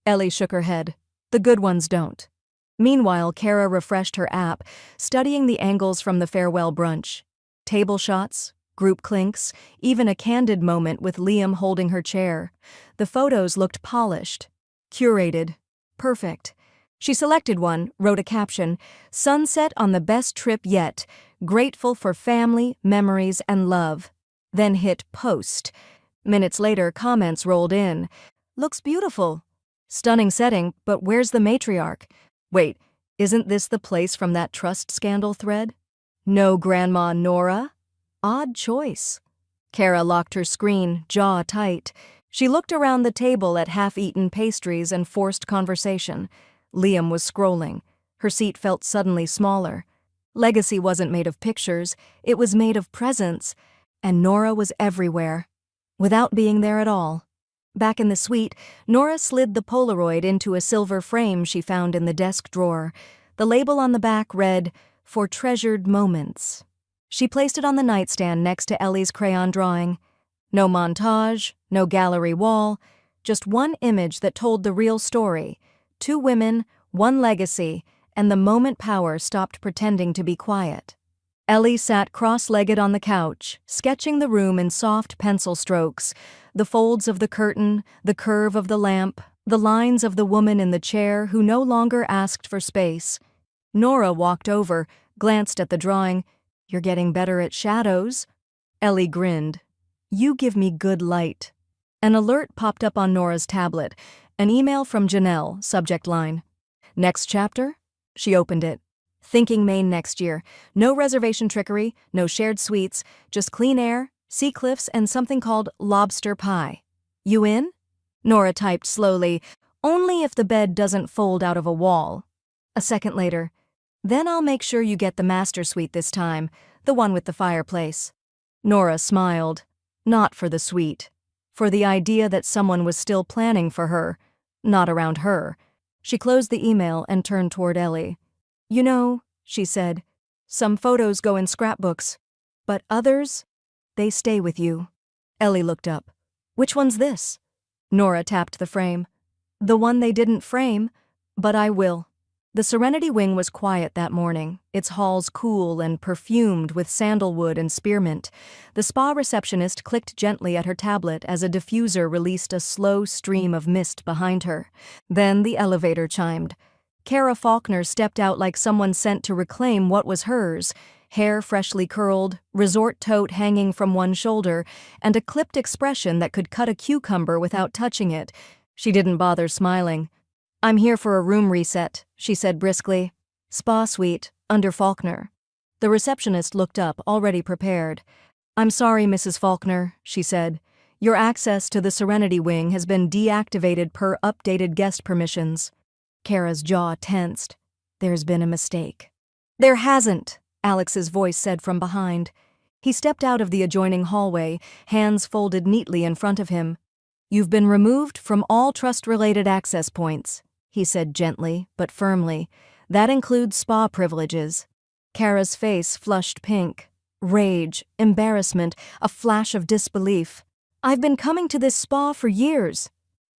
Ellie shook her head. The good ones don't. Meanwhile, Kara refreshed her app, studying the angles from the farewell brunch. Table shots, group clinks, even a candid moment with Liam holding her chair. The photos looked polished, curated, perfect. She selected one, wrote a caption, "Sunset on the best trip yet, grateful for family, memories, and love." Then hit post. Minutes later, comments rolled in. Looks beautiful. Stunning setting, but where's the matriarch? Wait, isn't this the place from that trust scandal thread? No Grandma Nora? Odd choice. Kara locked her screen, jaw tight. She looked around the table at half-eaten pastries and forced conversation. Liam was scrolling. Her seat felt suddenly smaller. Legacy wasn't made of pictures, it was made of presence, and Nora was everywhere, without being there at all. Back in the suite, Nora slid the Polaroid into a silver frame she found in the desk drawer. The label on the back read, "For treasured moments." She placed it on the nightstand next to Ellie's crayon drawing. No montage, no gallery wall, just one image that told the real story. 2 women, 1 legacy, and the moment power stopped pretending to be quiet. Ellie sat cross-legged on the couch, sketching the room in soft pencil strokes, the folds of the curtain, the curve of the lamp, the lines of the woman in the chair who no longer asked for space. Nora walked over, glanced at the drawing. "You're getting better at shadows." Ellie grinned. "You give me good light." An alert popped up on Nora's tablet. An email from Janelle, subject line. Next chapter? She opened it. Thinking Maine next year. No reservation trickery, no shared suites, just clean air, sea cliffs, and something called lobster pie. You in? Nora typed slowly, "Only if the bed doesn't fold out of a wall." A second later, "Then I'll make sure you get the master suite this time, the one with the fireplace." Nora smiled. Not for the suite. For the idea that someone was still planning for her, not around her. She closed the email and turned toward Ellie. "You know," she said, "some photos go in scrapbooks, but others, they stay with you." Ellie looked up. "Which one's this?" Nora tapped the frame. "The one they didn't frame, but I will." The Serenity Wing was quiet that morning, its halls cool and perfumed with sandalwood and spearmint. The spa receptionist clicked gently at her tablet as a diffuser released a slow stream of mist behind her. Then the elevator chimed. Kara Faulkner stepped out like someone sent to reclaim what was hers, hair freshly curled, resort tote hanging from one shoulder, and a clipped expression that could cut a cucumber without touching it. She didn't bother smiling. "I'm here for a room reset," she said briskly. "Spa suite, under Faulkner." The receptionist looked up, already prepared. "I'm sorry, Mrs. Faulkner," she said. "Your access to the Serenity Wing has been deactivated per updated guest permissions." Kara's jaw tensed. "There's been a mistake." "There hasn't," Alex's voice said from behind. He stepped out of the adjoining hallway, hands folded neatly in front of him. "You've been removed from all trust-related access points," he said gently but firmly. "That includes spa privileges." Kara's face flushed pink. Rage, embarrassment, a flash of disbelief. "I've been coming to this spa for years."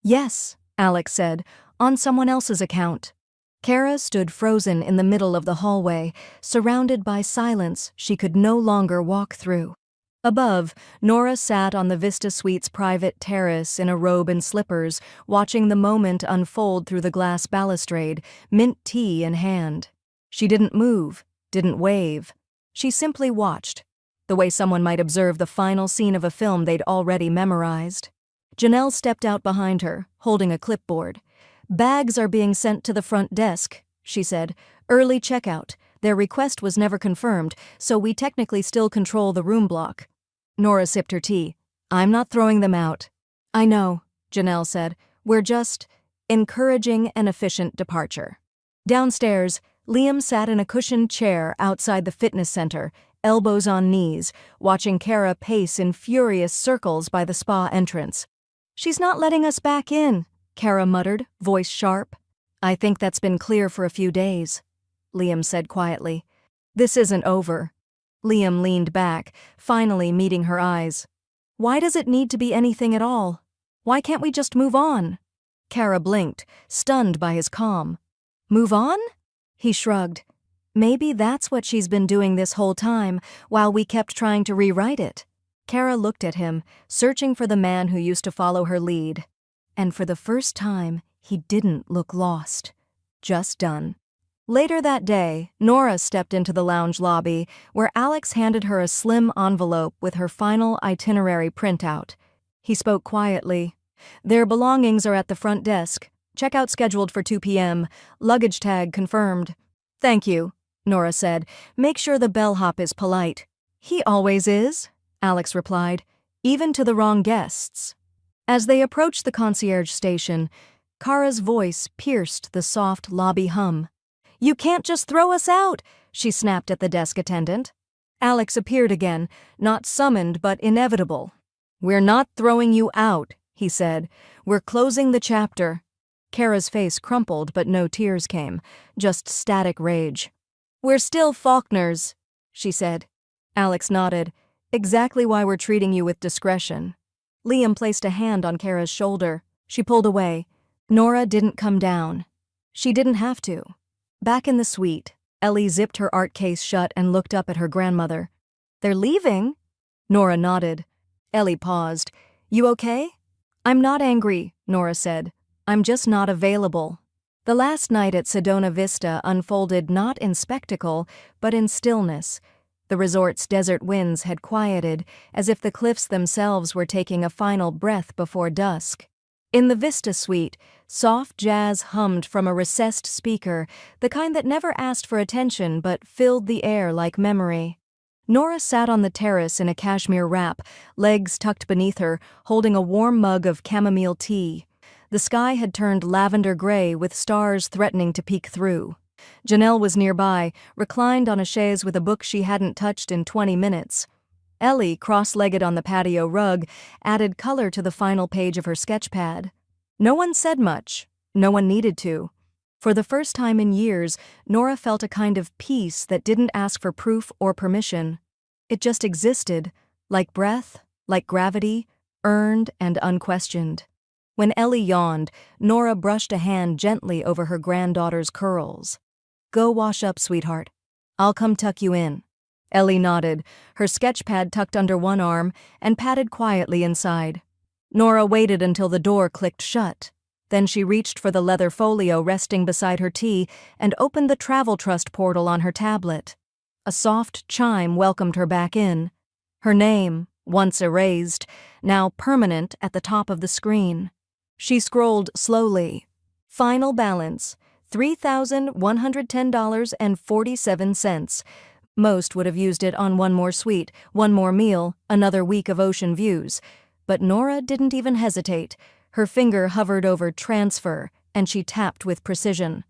"Yes," Alex said, "on someone else's account." Kara stood frozen in the middle of the hallway, surrounded by silence she could no longer walk through. Above, Nora sat on the Vista Suite's private terrace in a robe and slippers, watching the moment unfold through the glass balustrade, mint tea in hand. She didn't move, didn't wave. She simply watched, the way someone might observe the final scene of a film they'd already memorized. Janelle stepped out behind her, holding a clipboard. "Bags are being sent to the front desk," she said. "Early checkout. Their request was never confirmed, so we technically still control the room block." Nora sipped her tea. "I'm not throwing them out." "I know," Janelle said. "We're just encouraging an efficient departure." Downstairs, Liam sat in a cushioned chair outside the fitness center, elbows on knees, watching Kara pace in furious circles by the spa entrance. "She's not letting us back in," Kara muttered, voice sharp. "I think that's been clear for a few days," Liam said quietly. "This isn't over." Liam leaned back, finally meeting her eyes. "Why does it need to be anything at all? Why can't we just move on?" Kara blinked, stunned by his calm. "Move on?" He shrugged. "Maybe that's what she's been doing this whole time, while we kept trying to rewrite it." Kara looked at him, searching for the man who used to follow her lead. And for the first time, he didn't look lost. Just done. Later that day, Nora stepped into the lounge lobby, where Alex handed her a slim envelope with her final itinerary printout. He spoke quietly. "Their belongings are at the front desk. Checkout scheduled for 2 p.m. Luggage tag confirmed." "Thank you," Nora said. "Make sure the bellhop is polite." "He always is," Alex replied, "even to the wrong guests." As they approached the concierge station, Kara's voice pierced the soft lobby hum. "You can't just throw us out," she snapped at the desk attendant. Alex appeared again, not summoned but inevitable. "We're not throwing you out," he said. "We're closing the chapter." Kara's face crumpled but no tears came, just static rage. "We're still Faulkners," she said. Alex nodded. "Exactly why we're treating you with discretion." Liam placed a hand on Kara's shoulder. She pulled away. Nora didn't come down. She didn't have to. Back in the suite, Ellie zipped her art case shut and looked up at her grandmother. "They're leaving?" Nora nodded. Ellie paused. "You okay?" "I'm not angry," Nora said. "I'm just not available." The last night at Sedona Vista unfolded not in spectacle, but in stillness. The resort's desert winds had quieted, as if the cliffs themselves were taking a final breath before dusk. In the Vista suite, soft jazz hummed from a recessed speaker, the kind that never asked for attention but filled the air like memory. Nora sat on the terrace in a cashmere wrap, legs tucked beneath her, holding a warm mug of chamomile tea. The sky had turned lavender gray with stars threatening to peek through. Janelle was nearby, reclined on a chaise with a book she hadn't touched in 20 minutes. Ellie, cross-legged on the patio rug, added color to the final page of her sketchpad. No one said much. No one needed to. For the first time in years, Nora felt a kind of peace that didn't ask for proof or permission. It just existed, like breath, like gravity, earned and unquestioned. When Ellie yawned, Nora brushed a hand gently over her granddaughter's curls. "Go wash up, sweetheart. I'll come tuck you in." Ellie nodded, her sketchpad tucked under one arm, and padded quietly inside. Nora waited until the door clicked shut. Then she reached for the leather folio resting beside her tea and opened the Travel Trust portal on her tablet. A soft chime welcomed her back in. Her name, once erased, now permanent at the top of the screen. She scrolled slowly. Final balance, $3,110.47. Most would have used it on one more suite, one more meal, another week of ocean views. But Nora didn't even hesitate. Her finger hovered over transfer, and she tapped with precision.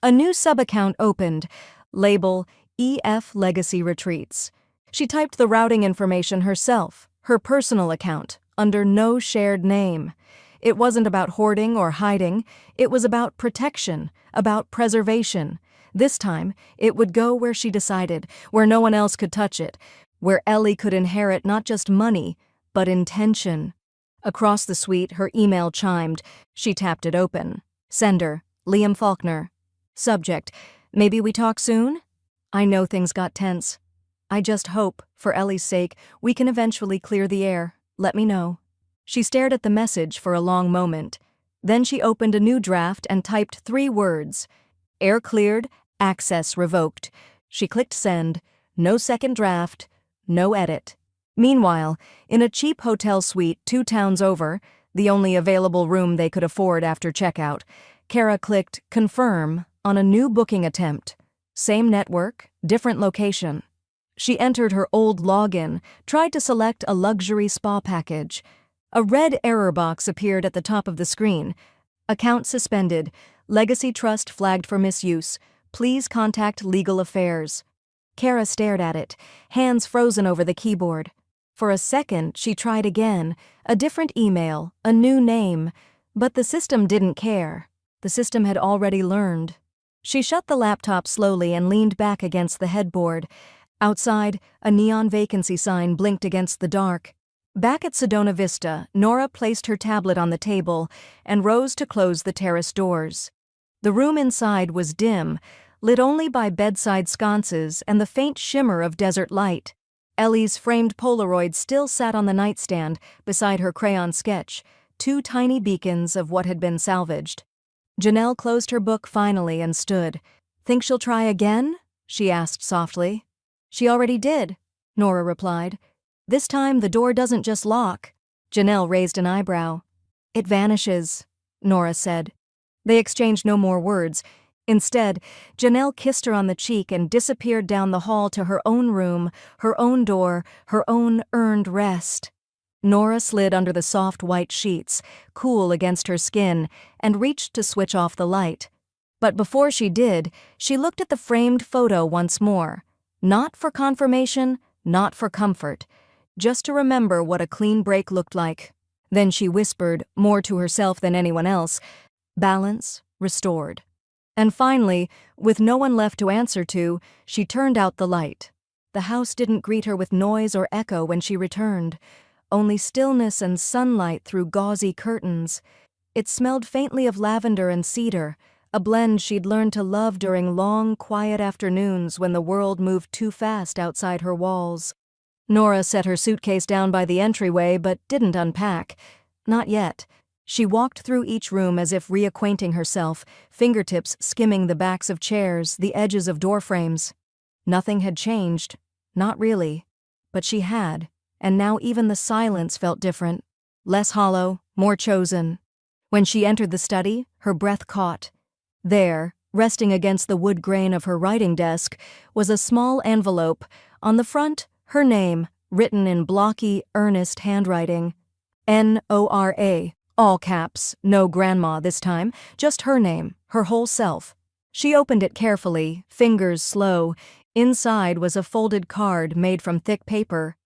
A new sub-account opened, label EF Legacy Retreats. She typed the routing information herself, her personal account, under no shared name. It wasn't about hoarding or hiding. It was about protection, about preservation. This time, it would go where she decided, where no one else could touch it, where Ellie could inherit not just money, but intention. Across the suite, her email chimed. She tapped it open. Sender, Liam Faulkner. Subject, maybe we talk soon? I know things got tense. I just hope, for Ellie's sake, we can eventually clear the air. Let me know. She stared at the message for a long moment. Then she opened a new draft and typed 3 words. Air cleared, access revoked. She clicked send. No second draft. No edit. Meanwhile, in a cheap hotel suite 2 towns over, the only available room they could afford after checkout, Kara clicked confirm on a new booking attempt. Same network, different location. She entered her old login, tried to select a luxury spa package. A red error box appeared at the top of the screen. Account suspended. Legacy Trust flagged for misuse. Please contact Legal Affairs. Kara stared at it, hands frozen over the keyboard. For a second, she tried again, a different email, a new name, but the system didn't care. The system had already learned. She shut the laptop slowly and leaned back against the headboard. Outside, a neon vacancy sign blinked against the dark. Back at Sedona Vista, Nora placed her tablet on the table and rose to close the terrace doors. The room inside was dim, lit only by bedside sconces and the faint shimmer of desert light. Ellie's framed Polaroid still sat on the nightstand beside her crayon sketch, two tiny beacons of what had been salvaged. Janelle closed her book finally and stood. "Think she'll try again?" she asked softly. "She already did," Nora replied. "This time the door doesn't just lock." Janelle raised an eyebrow. "It vanishes," Nora said. They exchanged no more words. Instead, Janelle kissed her on the cheek and disappeared down the hall to her own room, her own door, her own earned rest. Nora slid under the soft white sheets, cool against her skin, and reached to switch off the light. But before she did, she looked at the framed photo once more. Not for confirmation, not for comfort, just to remember what a clean break looked like. Then she whispered, more to herself than anyone else, "Balance restored." And finally, with no one left to answer to, she turned out the light. The house didn't greet her with noise or echo when she returned, only stillness and sunlight through gauzy curtains. It smelled faintly of lavender and cedar, a blend she'd learned to love during long, quiet afternoons when the world moved too fast outside her walls. Nora set her suitcase down by the entryway but didn't unpack. Not yet. She walked through each room as if reacquainting herself, fingertips skimming the backs of chairs, the edges of doorframes. Nothing had changed. Not really. But she had, and now even the silence felt different. Less hollow, more chosen. When she entered the study, her breath caught. There, resting against the wood grain of her writing desk, was a small envelope. On the front, her name, written in blocky, earnest handwriting. Nora. All caps, no grandma this time, just her name, her whole self. She opened it carefully, fingers slow. Inside was a folded card made from thick paper.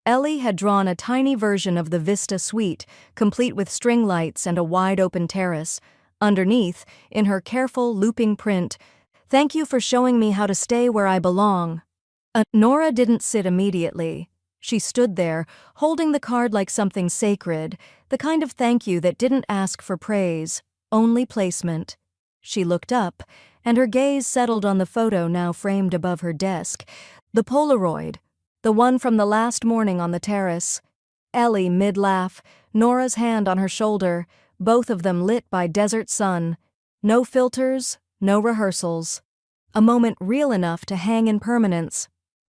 Ellie had drawn a tiny version of the Vista suite, complete with string lights and a wide-open terrace. Underneath, in her careful, looping print, "Thank you for showing me how to stay where I belong." Nora didn't sit immediately. She stood there, holding the card like something sacred, the kind of thank you that didn't ask for praise, only placement. She looked up, and her gaze settled on the photo now framed above her desk. The Polaroid, the one from the last morning on the terrace. Ellie mid-laugh, Nora's hand on her shoulder, both of them lit by desert sun. No filters, no rehearsals. A moment real enough to hang in permanence.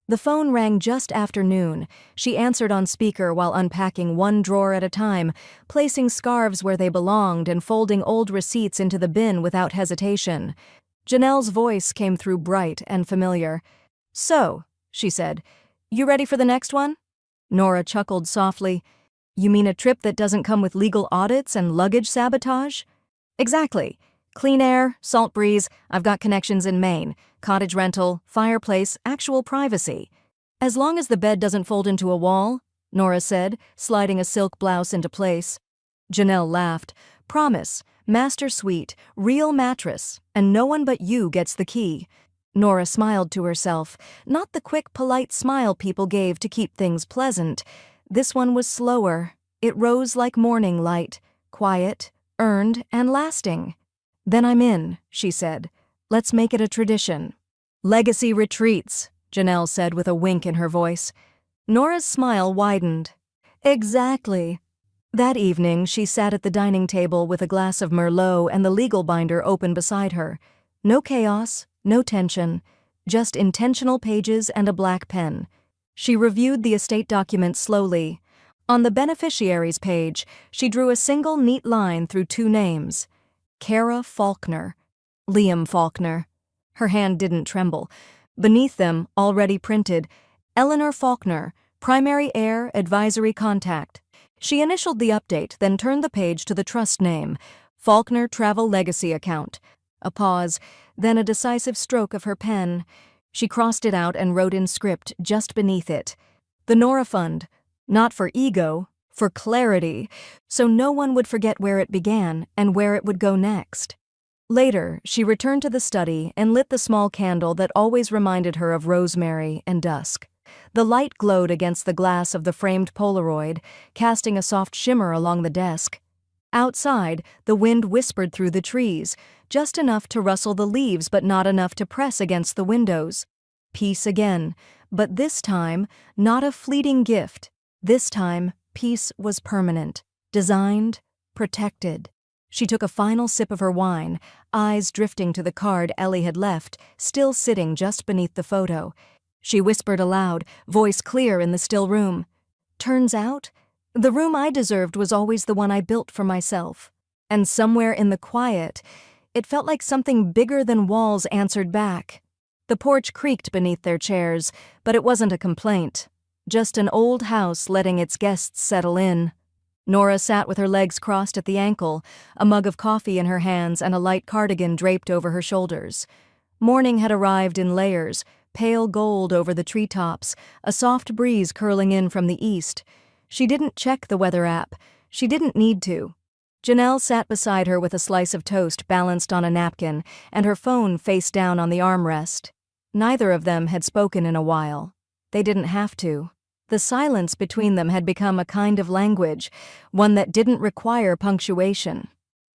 The phone rang just after noon. She answered on speaker while unpacking one drawer at a time, placing scarves where they belonged and folding old receipts into the bin without hesitation. Janelle's voice came through bright and familiar. "So," she said, "you ready for the next one?" Nora chuckled softly. "You mean a trip that doesn't come with legal audits and luggage sabotage?" "Exactly. Clean air, salt breeze, I've got connections in Maine, cottage rental, fireplace, actual privacy. As long as the bed doesn't fold into a wall," Nora said, sliding a silk blouse into place. Janelle laughed. "Promise, master suite, real mattress, and no one but you gets the key." Nora smiled to herself, not the quick, polite smile people gave to keep things pleasant. This one was slower. It rose like morning light, quiet, earned, and lasting. "Then I'm in," she said. "Let's make it a tradition." "Legacy retreats," Janelle said with a wink in her voice. Nora's smile widened. "Exactly." That evening, she sat at the dining table with a glass of Merlot and the legal binder open beside her. No chaos, no tension, just intentional pages and a black pen. She reviewed the estate document slowly. On the beneficiaries page, she drew a single neat line through two names. Kara Faulkner, Liam Faulkner. Her hand didn't tremble. Beneath them, already printed, Eleanor Faulkner, primary heir, advisory contact. She initialed the update, then turned the page to the trust name, Faulkner Travel Legacy Account. A pause, then a decisive stroke of her pen. She crossed it out and wrote in script just beneath it, "The Nora Fund, not for ego, for clarity," so no one would forget where it began and where it would go next. Later, she returned to the study and lit the small candle that always reminded her of rosemary and dusk. The light glowed against the glass of the framed Polaroid, casting a soft shimmer along the desk. Outside, the wind whispered through the trees, just enough to rustle the leaves but not enough to press against the windows. Peace again, but this time, not a fleeting gift. This time, peace was permanent, designed, protected. She took a final sip of her wine, eyes drifting to the card Ellie had left, still sitting just beneath the photo. She whispered aloud, voice clear in the still room. "Turns out, the room I deserved was always the one I built for myself." And somewhere in the quiet, it felt like something bigger than walls answered back. The porch creaked beneath their chairs, but it wasn't a complaint. Just an old house letting its guests settle in. Nora sat with her legs crossed at the ankle, a mug of coffee in her hands and a light cardigan draped over her shoulders. Morning had arrived in layers, pale gold over the treetops, a soft breeze curling in from the east. She didn't check the weather app. She didn't need to. Janelle sat beside her with a slice of toast balanced on a napkin and her phone face down on the armrest. Neither of them had spoken in a while. They didn't have to. The silence between them had become a kind of language, one that didn't require punctuation.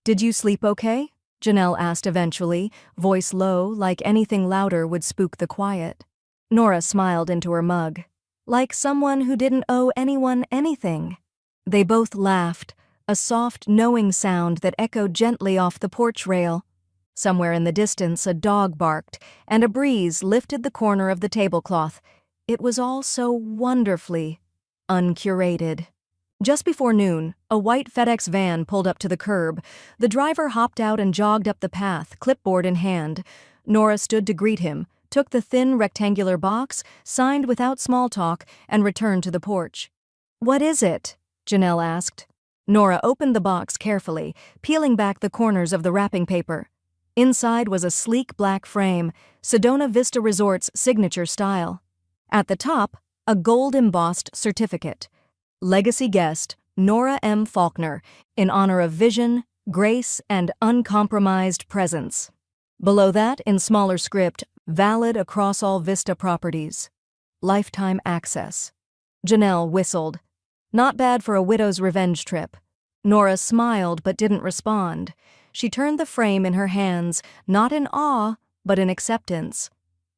"Did you sleep okay?" Janelle asked eventually, voice low, like anything louder would spook the quiet. Nora smiled into her mug. Like someone who didn't owe anyone anything. They both laughed, a soft, knowing sound that echoed gently off the porch rail. Somewhere in the distance, a dog barked, and a breeze lifted the corner of the tablecloth. It was all so wonderfully uncurated. Just before noon, a white FedEx van pulled up to the curb. The driver hopped out and jogged up the path, clipboard in hand. Nora stood to greet him, took the thin rectangular box, signed without small talk, and returned to the porch. "What is it?" Janelle asked. Nora opened the box carefully, peeling back the corners of the wrapping paper. Inside was a sleek black frame, Sedona Vista Resort's signature style. At the top, a gold-embossed certificate. Legacy guest, Nora M. Faulkner, in honor of vision, grace, and uncompromised presence. Below that, in smaller script, valid across all Vista properties. Lifetime access. Janelle whistled. Not bad for a widow's revenge trip. Nora smiled but didn't respond. She turned the frame in her hands, not in awe, but in acceptance.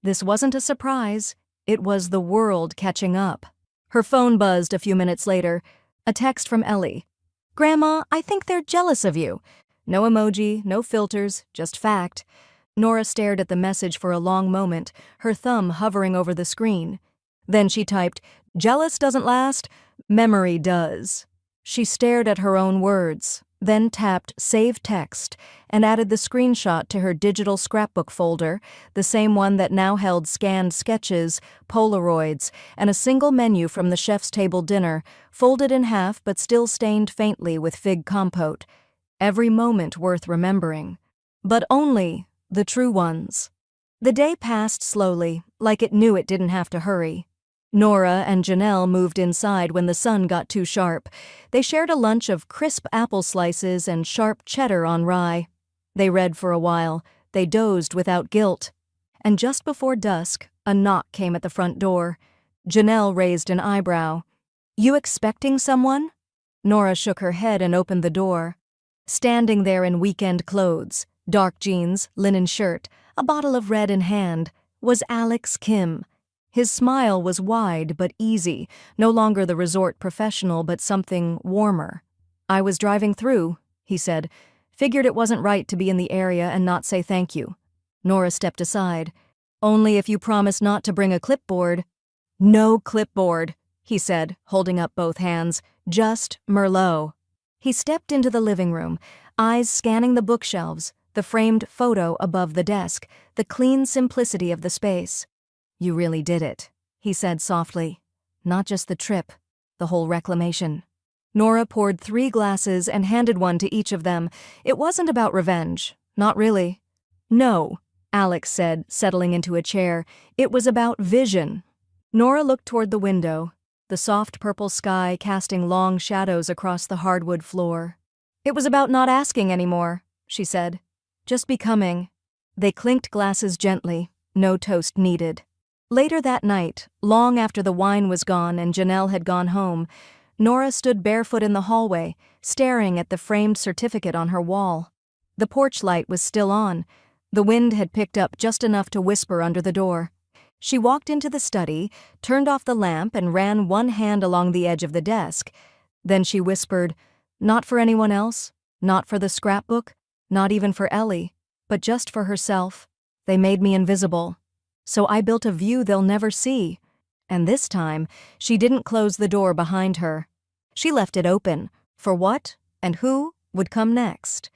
This wasn't a surprise. It was the world catching up. Her phone buzzed a few minutes later. A text from Ellie. "Grandma, I think they're jealous of you." No emoji, no filters, just fact. Nora stared at the message for a long moment, her thumb hovering over the screen. Then she typed, "Jealous doesn't last, memory does." She stared at her own words, then tapped Save Text and added the screenshot to her digital scrapbook folder, the same one that now held scanned sketches, Polaroids, and a single menu from the chef's table dinner, folded in half but still stained faintly with fig compote. Every moment worth remembering. But only the true ones. The day passed slowly, like it knew it didn't have to hurry. Nora and Janelle moved inside when the sun got too sharp. They shared a lunch of crisp apple slices and sharp cheddar on rye. They read for a while. They dozed without guilt. And just before dusk, a knock came at the front door. Janelle raised an eyebrow. "You expecting someone?" Nora shook her head and opened the door. Standing there in weekend clothes, dark jeans, linen shirt, a bottle of red in hand, was Alex Kim. His smile was wide but easy, no longer the resort professional but something warmer. "I was driving through," he said. "Figured it wasn't right to be in the area and not say thank you." Nora stepped aside. "Only if you promise not to bring a clipboard." "No clipboard," he said, holding up both hands. "Just Merlot." He stepped into the living room, eyes scanning the bookshelves, the framed photo above the desk, the clean simplicity of the space. "You really did it," he said softly. "Not just the trip, the whole reclamation." Nora poured 3 glasses and handed one to each of them. It wasn't about revenge. Not really. No, Alex said, settling into a chair. It was about vision. Nora looked toward the window, the soft purple sky casting long shadows across the hardwood floor. It was about not asking anymore, she said. Just becoming. They clinked glasses gently, no toast needed. Later that night, long after the wine was gone and Janelle had gone home, Nora stood barefoot in the hallway, staring at the framed certificate on her wall. The porch light was still on. The wind had picked up just enough to whisper under the door. She walked into the study, turned off the lamp and ran one hand along the edge of the desk. Then she whispered, "Not for anyone else, not for the scrapbook, not even for Ellie, but just for herself. They made me invisible. So I built a view they'll never see." And this time, she didn't close the door behind her. She left it open, for what and who would come next.